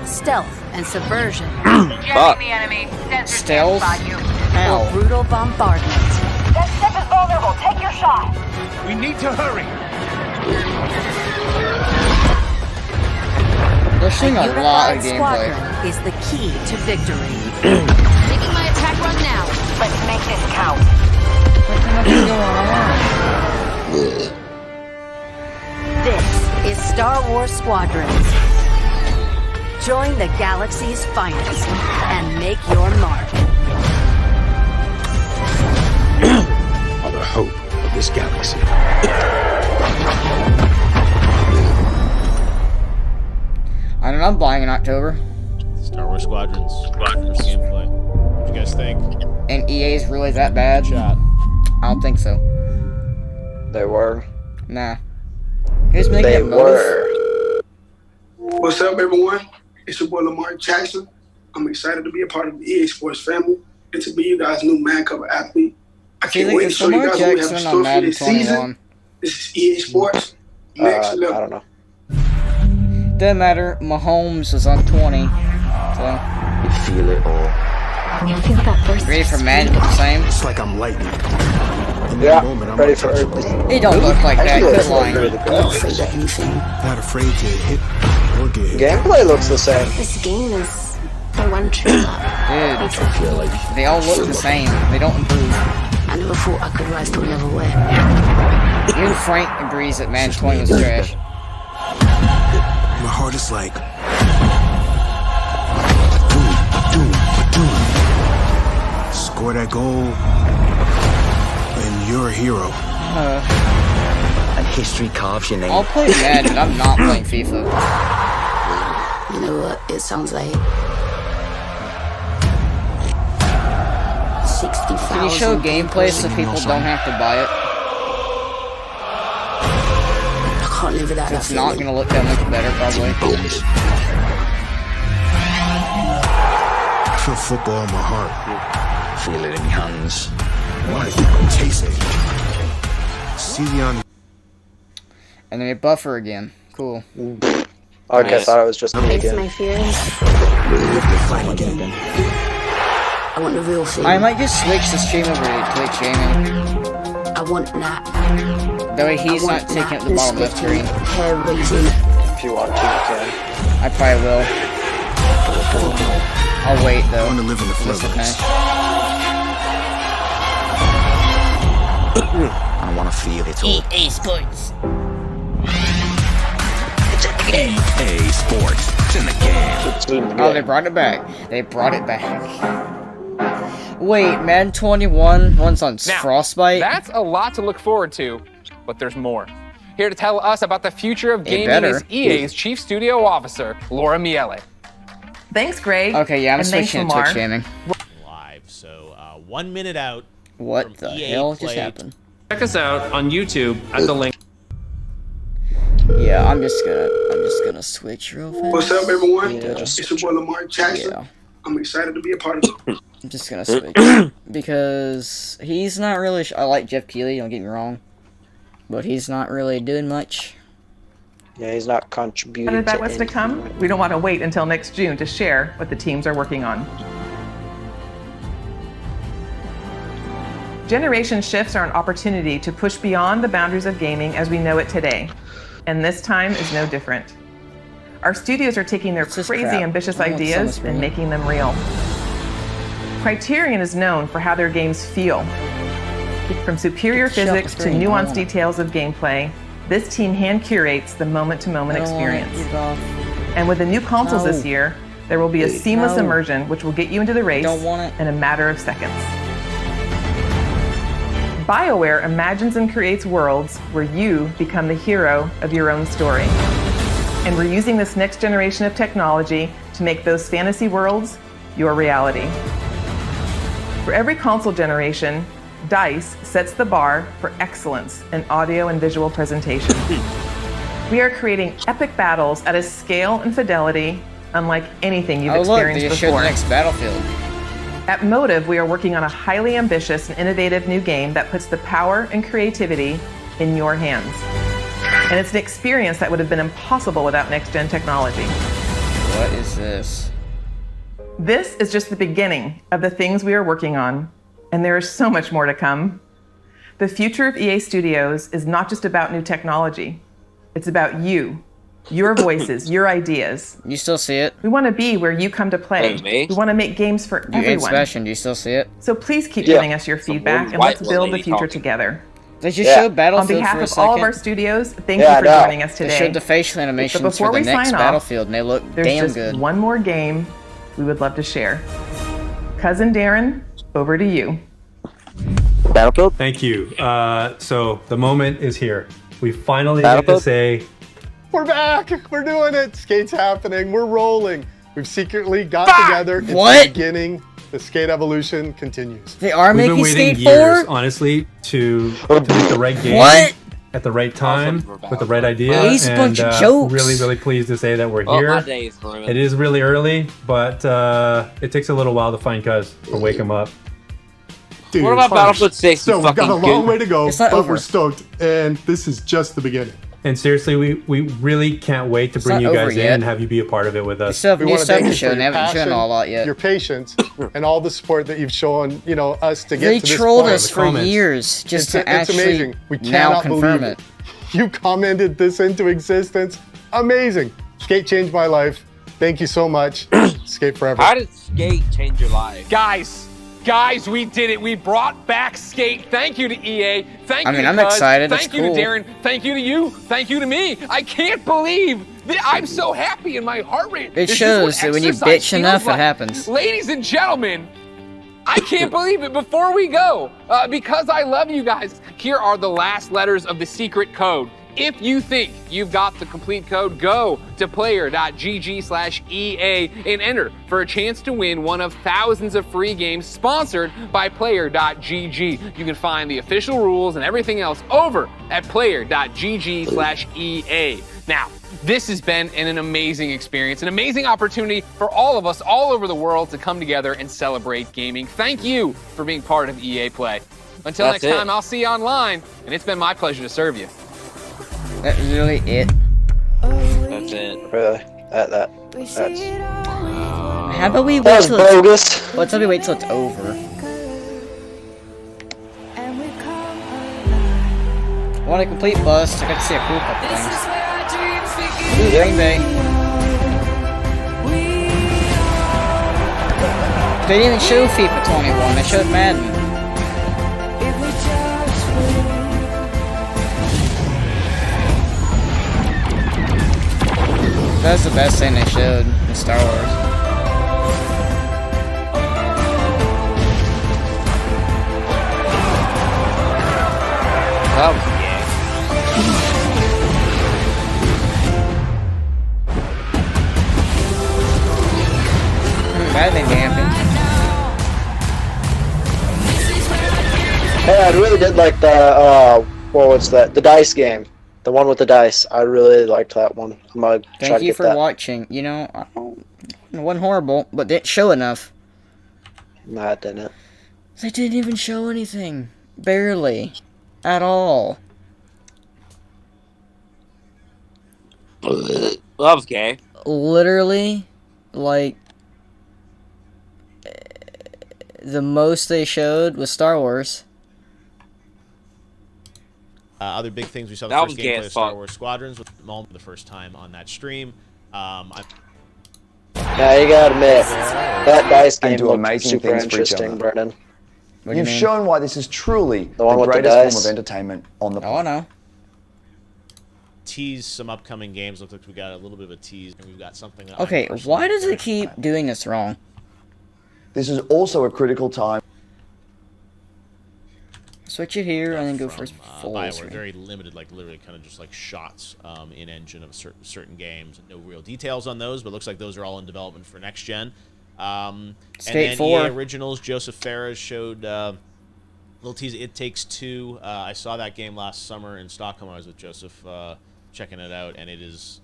Stealth and subversion. Fuck. the enemy. Sensors Stealth? by you. How? Or brutal bombardment. That ship is vulnerable. Take your shot. We need to hurry. They're showing a lot of Unified gameplay. squadron is the key to victory. Making my attack run now. Let's make this count. What the heck is going on? This is Star Wars Squadrons. Join the galaxy's finest and make your mark. Are the hope of this galaxy. I don't know, I'm buying in October. Star Wars Squadrons. First gameplay. What you guys think? And EA's really that bad? Shot. I don't think so. They were. Nah. Who's making They it motive? were. What's up, everyone? It's your boy Lamar Jackson. I'm excited to be a part of the EA Sports family and to be you guys' new man cover athlete. I See, can't like, wait to it's show you Lamar guys what we have in Jackson on store for Madden this season. 21. This is EA Sports next I level. don't know. Doesn't matter. Mahomes is on 20. So. You feel it all. You feel that first? Ready for Madden to the same? It's like I'm lightning. In Yeah, that moment, I'm ready for untouchable. He don't look like that. Actually, Quit it's lying. really Not good. afraid of anything. Not afraid to hit or get hit. Gameplay looks the same. This game is the one true love. Dude, feel like they all look the same. They don't improve. I never thought I could rise to a level where Even Frank agrees that Madden 20 was trash. my heart is like doom. Score that goal, and you're a hero. And history carves your name. I'll play Madden. I'm not playing FIFA. you know what it sounds like. 60,000. Can you show gameplay so people don't have to buy it? I can't live without that It's not feeling. gonna look that much better, probably. I feel football in my heart. Feel it in your hands. Why? Taste it. See the on. And then a buffer again. Cool. Okay, I thought it was just me Face again. my fears. I want the real thing. I might just switch the stream over to Twitch gaming. I want that. That way he's I not want taking up that the bottom left screen. hair raising. If you want to, you can. I probably will. I'll wait though. I want to live in the That's okay. I want to feel it all. EA Sports. EA Sports. It's in the game. Oh, they brought it back. They brought it back. Wait, Madden 21 one's on Now, Frostbite? That's a lot to look forward to, but there's more. Here to tell us about the future of gaming is EA's Chief Studio Officer, Laura Miele. Thanks, Greg. Okay, yeah, I'm and thanks, switching to Lamar. Twitch gaming. Live, so 1 minute out. What the EA hell just Play. happened? Check us out on YouTube at the link. Yeah, I'm just gonna switch real fast. What's up, everyone? Yeah, It's your boy Lamar Jackson. Yeah. I'm excited to be a part of it. I'm just gonna switch because he's not really. I like Jeff Keighley. Don't get me wrong, but he's not really doing much. Yeah, he's not contributing. Excited about to what's to come? We don't want to wait until next June to share what the teams are working on. Generation shifts are an opportunity to push beyond the boundaries of gaming as we know it today. And this time is no different. Our studios are taking their crazy crap. ambitious I want ideas so much and more. making them real. Criterion is known for how their games feel. From superior Shut physics the to screen. I nuanced want it. details of gameplay, this team hand curates the moment-to-moment experience. And with the new consoles this No. year, there will be a seamless No. immersion which will get you into the race Don't want it. in a matter of seconds. BioWare imagines and creates worlds where you become the hero of your own story. And we're using this next generation of technology to make those fantasy worlds your reality. For every console generation, DICE sets the bar for excellence in audio and visual presentation. We are creating epic battles at a scale and fidelity unlike anything you've Oh look, they experienced just showed before. the next Battlefield. At Motive, we are working on a highly ambitious and innovative new game that puts the power and creativity in your hands. And it's an experience that would have been impossible without next-gen technology. What is this? This is just the beginning of the things we are working on, and there is so much more to come. The future of EA Studios is not just about new technology. It's about you, your voices, your ideas. You still see it? We want to be where you come to play. Hey, We want to make games for You and everyone. Sebastian, do you still see it? So please keep Yeah. giving us your feedback and let's build the future together. They just showed Battlefield On behalf for a of all of second. our studios, thank you for joining us today. They showed the facial animations But before for the we next sign off, Battlefield, and they look there's damn just good. one more game we would love to share. Cousin Darren, over to you. Battlefield? Thank you. So the moment is here. We finally get to say, We're back! We're doing it! Skate's happening. We're rolling. We've secretly got together. It's What? the beginning. The skate evolution continues. They are we've been making waiting Skate years, 4? honestly, to make the right game What? at the right time with the right idea. These and bunch of jokes. really, really pleased to say that we're Oh, here. my days, Ruben. It is really early, but it takes a little while to find Cuz or wake him up. Dude, What about harsh. Battlefield 6, So you we've got a fucking long goon? way to go, It's not but over. we're stoked. And this is just the beginning. And seriously, we really can't wait to It's bring not you over guys in yet. and have you be a part of it with They us. still have We new want to stuff thank to you show, for and they your haven't shown passion, all that yet. your patience, and all the support that you've shown, us to get They to this trolled point. us for years just to It's actually amazing. We now cannot confirm believe it. You commented this into existence. Amazing. Skate changed my life. Thank you so much. Skate forever. How did Skate change your life? Guys, we did it. We brought back Skate. Thank you to EA. Thank I you mean, to I'm Cuz. excited. Thank It's you cool. to Darren. Thank you to you. Thank you to me. I can't believe that I'm so happy and my heart rate. It is just shows what that when you exercise bitch feels enough, it like. happens. Ladies and gentlemen, I can't believe it. Before we go, because I love you guys, here are the last letters of the secret code. If you think you've got the complete code, go to player.gg/EA and enter for a chance to win one of thousands of free games sponsored by player.gg. You can find the official rules and everything else over at player.gg/EA. Now, this has been an amazing experience, an amazing opportunity for all of us all over the world to come together and celebrate gaming. Thank you for being part of EA Play. Until That's next it. time, I'll see you online, and it's been my pleasure to serve you. That's really it. That's it. Really? That's. How about we That wait was till bogus. Let's how we wait till it's over. Why want a complete bust. I got to see a cool couple things. Ooh, Green Bay. They didn't even show FIFA 21. They showed Madden. That's the best thing they showed in Star Wars. That was Batman camping. Hey, I really did like the well, what's that? The dice game. The one with the dice. I really liked that one. I'm gonna try Thank to you get for that. watching. You know, it wasn't horrible, but didn't show enough. Nah, it didn't. They didn't even show anything. Barely. At all. That was gay. Literally, like, the most they showed was Star Wars. Other big things we saw the That first was gay gameplay as of Star fuck. Wars Squadrons with Mullen for the first time on that stream. Yeah, you gotta admit, that dice game And do looked amazing super things for each interesting, other. Brendan. You've shown why this is truly the one with the greatest form dice. of entertainment on the Oh, no. Tease some upcoming games. Looks like we got a little bit of a tease, and we've got something. That Okay, why does it keep doing this wrong? This is also a critical time. Switch it here and then go for full BioWare, screen. very limited, like literally kind of just like shots in engine of certain games. No real details on those, but looks like those are all in development for next gen. And then 4. EA Originals, Joseph Fares showed little tease. It Takes Two. I saw that game last summer in Stockholm. I was with Joseph checking it out, and it is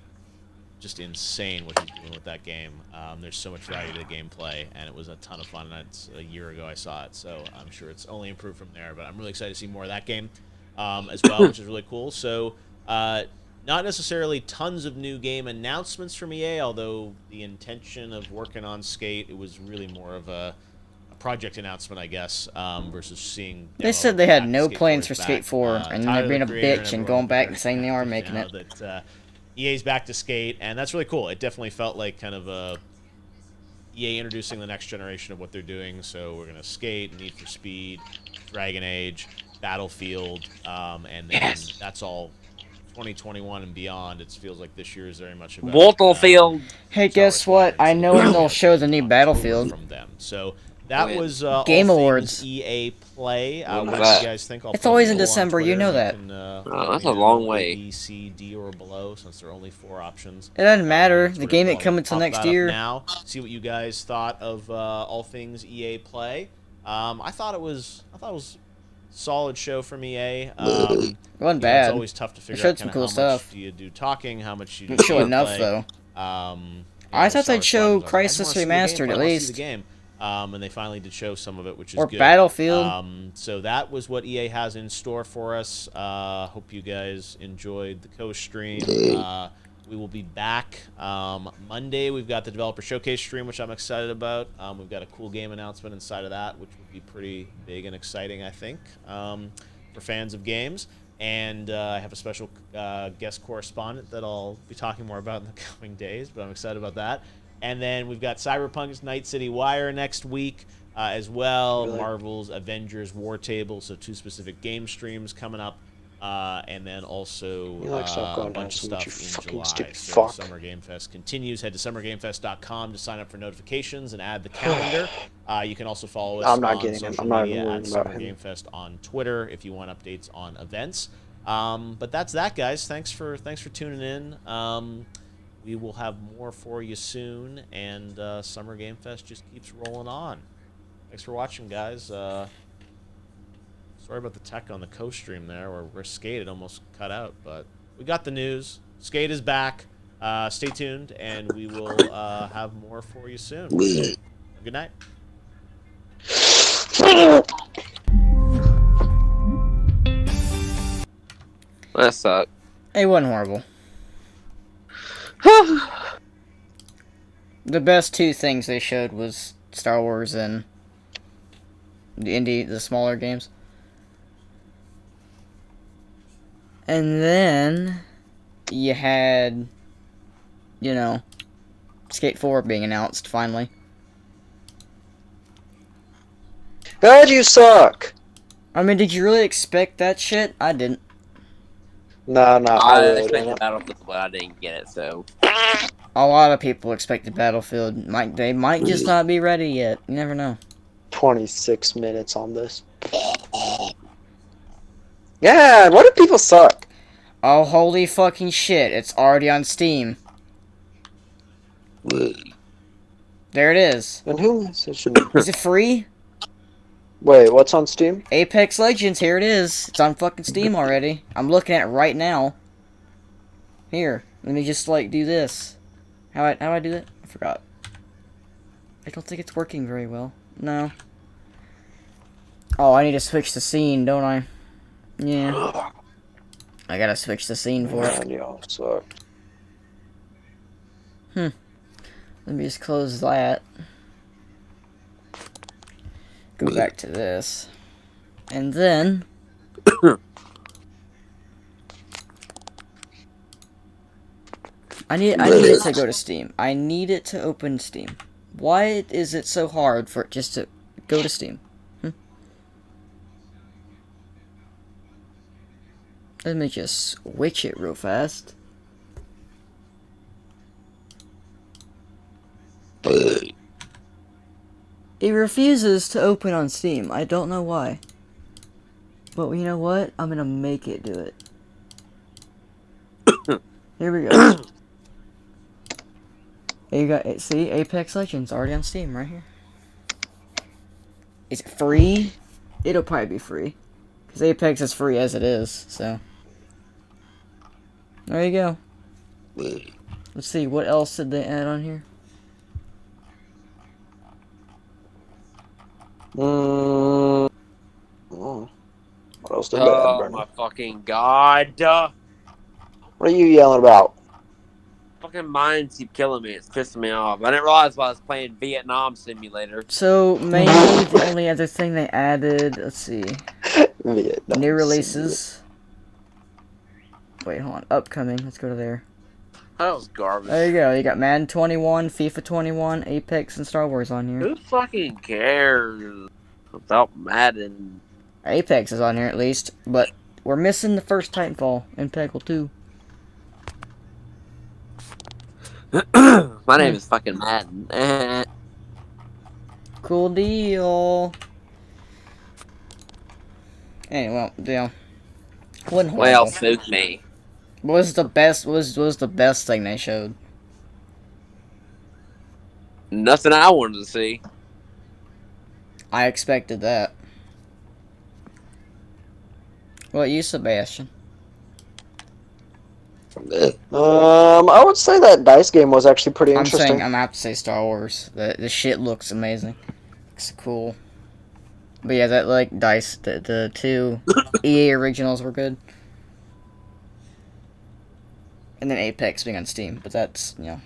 just insane what he's doing with that game. There's so much value to the gameplay, and it was a ton of fun. And it's a year ago I saw it, so I'm sure it's only improved from there. But I'm really excited to see more of that game as well, which is really cool. So not necessarily tons of new game announcements from EA, although the intention of working on Skate, it was really more of a project announcement, I guess, versus seeing. They said they had no plans for Skate 4, and then they're being a bitch and going back and saying they are making it. That EA's back to Skate, and that's really cool. It definitely felt like kind of a EA introducing the next generation of what they're doing. So we're gonna Skate, Need for Speed, Dragon Age, Battlefield, and then that's all 2021 and beyond. It feels like this year is very much about Battlefield. Hey, guess what? I know when they'll show the new Battlefield. from them. So that was Game all Awards. things EA Play. What do you that? guys think? I'll It's put always a in poll on December, you Twitter, know and that. can, that's let a me long know way. A, B, C, D, or below, since there are only 4 options. It doesn't matter. The Twitter game poll. ain't coming till Pop next that up year. Now, see what you guys thought of all things EA Play. I thought it was solid show from EA. It wasn't It's bad. always tough to They figure showed out some kinda cool how stuff. much do you do talking, how much you do Didn't show gameplay. enough, though. I thought they'd show Crisis Remastered, at least. And they finally did show some of it, which is Or good. Battlefield. So that was what EA has in store for us. Hope you guys enjoyed the co-stream. We will be back Monday. We've got the Developer Showcase stream, which I'm excited about. We've got a cool game announcement inside of that, which would be pretty big and exciting, I think, for fans of games. And I have a special guest correspondent that I'll be talking more about in the coming days, but I'm excited about that. And then we've got Cyberpunk's Night City Wire next week as well. Really? Marvel's Avengers War Table, so 2 specific game streams coming up. And then also You like stuff a going down bunch of so much, stuff you in fucking July. stupid So fuck. Summer Game Fest continues. Head to summergamefest.com to sign up for notifications and add the calendar. You can also follow us I'm not on getting it. social I'm not media even at worried Summer about him. Game Fest on Twitter if you want updates on events. But that's that, guys. Thanks for tuning in. We will have more for you soon, and Summer Game Fest just keeps rolling on. Thanks for watching, guys. Sorry about the tech on the co-stream there, where Skate almost cut out, but we got the news. Skate is back. Stay tuned, and we will have more for you soon. Good night. That sucked. It wasn't horrible. The best 2 things they showed was Star Wars and the smaller games. And then you had, you know, Skate 4 being announced finally. God, you suck. I mean, did you really expect that shit? I didn't. No, I really expected didn't. Battlefield, but I didn't get it, so. A lot of people expected Battlefield. They might just not be ready yet. You never know. 26 minutes on this. Yeah, why do people suck? Oh, holy fucking shit. It's already on Steam. There it is. And who is it? Is it free? Wait, what's on Steam? Apex Legends, here it is. It's on fucking Steam already. I'm looking at it right now. Here, let me just, like, do this. How do I do that? I forgot. I don't think it's working very well. No. Oh, I need to switch the scene, don't I? Yeah. I gotta switch the scene for it. Y'all suck. Let me just close that. Go back to this. And then... I need it to go to Steam. I need it to open Steam. Why is it so hard for it just to go to Steam? Let me just switch it real fast. It refuses to open on Steam. I don't know why. But you know what? I'm gonna make it do it. Here we go. You got, see, Apex Legends already on Steam right here. Is it free? It'll probably be free. Because Apex is free as it is, so. There you go. Let's see, what else did they add on here? What else did they add, Oh Brendan? my fucking god. What are you yelling about? Fucking mines keep killing me. It's pissing me off. I didn't realize while I was playing Vietnam Simulator. So, maybe the only other thing they added, let's see. Vietnam New releases. Wait, hold on. Upcoming. Let's go to there. That was garbage. There you go. You got Madden 21, FIFA 21, Apex, and Star Wars on here. Who fucking cares about Madden? Apex is on here at least, but we're missing the first Titanfall in Peggle 2. My name is fucking Madden. Cool deal. Anyway, well, deal. Wasn't horrible. Well, spook me. What was the best? Was the best thing they showed? Nothing I wanted to see. I expected that. What you, Sebastian? I would say that dice game was actually pretty interesting. I'm gonna have to say Star Wars. The shit looks amazing. Looks cool. But yeah, that like dice. The two EA originals were good. And then Apex being on Steam, but that's, you know.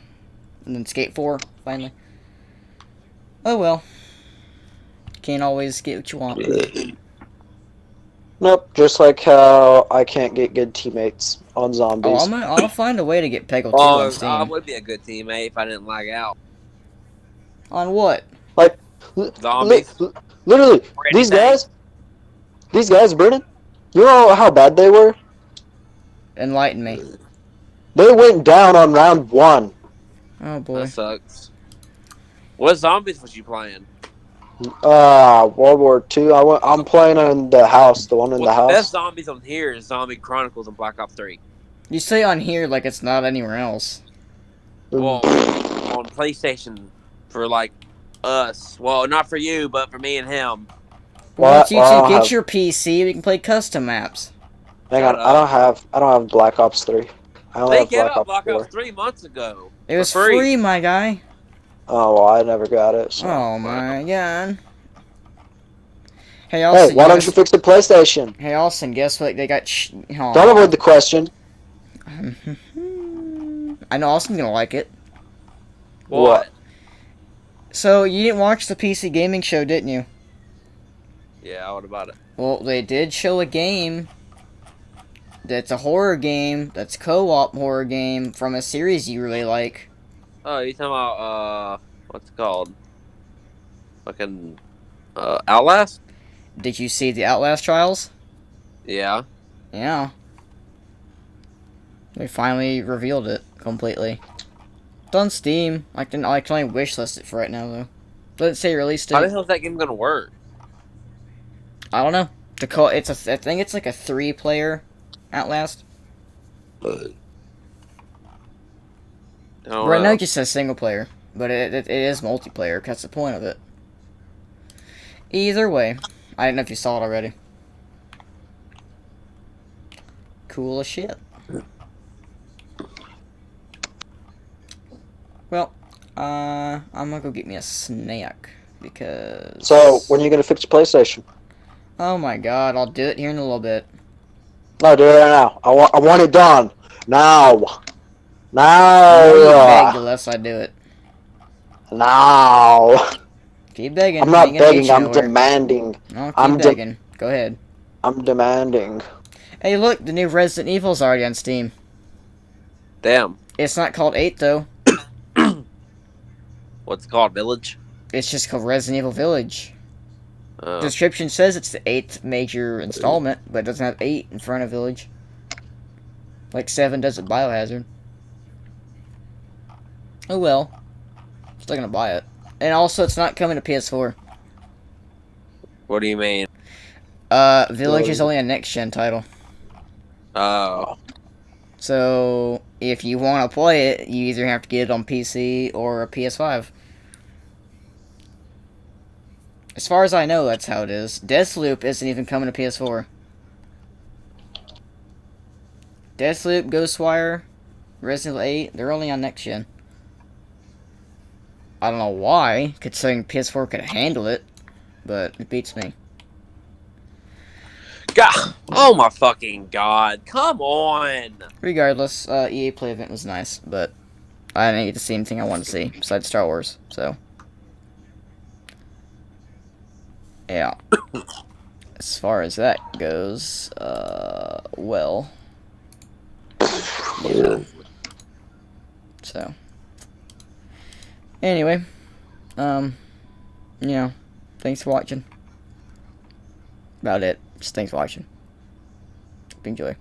And then Skate 4, finally. Oh well. Can't always get what you want. Nope, just like how I can't get good teammates on zombies. Oh, I'll find a way to get Peggle 2 on Steam. I would be a good teammate if I didn't lag out. On what? Like, zombies. Literally, these guys, Brennan, you know how bad they were? Enlighten me. They went down on round 1. Oh boy. That sucks. What zombies was you playing? World War II. I'm playing in the house, the one in the house. The best zombies on here is Zombie Chronicles and Black Ops 3. You say on here like it's not anywhere else. Well, on PlayStation for like us. Well, not for you, but for me and him. Well, once you two get your PC, we can play custom maps. Hang on, I don't have Black Ops 3. I only have Black Ops 3 months ago. It was free, my guy. Oh, well, I never got it. So. Oh my god. Hey, Austin, why don't you fix the PlayStation? Hey, Austin, guess what? They got. Don't avoid the question. I know Austin's gonna like it. What? So, you didn't watch the PC gaming show, didn't you? Yeah, what about it? Well, they did show a game That's a horror game. That's co-op horror game from a series you really like. Oh, you talking about what's it called? Fucking Outlast? Did you see the Outlast trials? Yeah. Yeah. They finally revealed it completely. It's on Steam. I can only wishlist it for right now though. Doesn't say release date. How the hell is that game gonna work? I don't know. I think it's like a 3-player Outlast. Right now it just says single player, but it is multiplayer. That's the point of it. Either way, I don't know if you saw it already. Cool as shit. Well, I'm gonna go get me a snack because. So, when are you gonna fix your PlayStation? Oh my god, I'll do it here in a little bit. No, do it right now. I want it done now. Now. The more you beg, the less I do it. Now. Keep begging. I'm not begging. I'm demanding. No, keep begging. Go ahead. I'm demanding. Hey, look, the new Resident Evil's already on Steam. Damn. It's not called 8 though. What's it called? Village? It's just called Resident Evil Village. The description says it's the 8th major installment, but it doesn't have 8 in front of Village. Like 7 does at Biohazard. Oh well. Still gonna buy it. And also, it's not coming to PS4. What do you mean? Village is only a next-gen title. Oh. So, if you want to play it, you either have to get it on PC or a PS5. As far as I know, that's how it is. Deathloop isn't even coming to PS4. Deathloop, Ghostwire, Resident Evil 8, they're only on next gen. I don't know why, considering PS4 could handle it, but it beats me. God, oh my fucking god, come on! Regardless, EA Play event was nice, but I didn't get to see anything I wanted to see, besides Star Wars, so. Yeah. As far as that goes, well. Yeah. So. Anyway. Thanks for watching. About it. Just thanks for watching. Enjoy.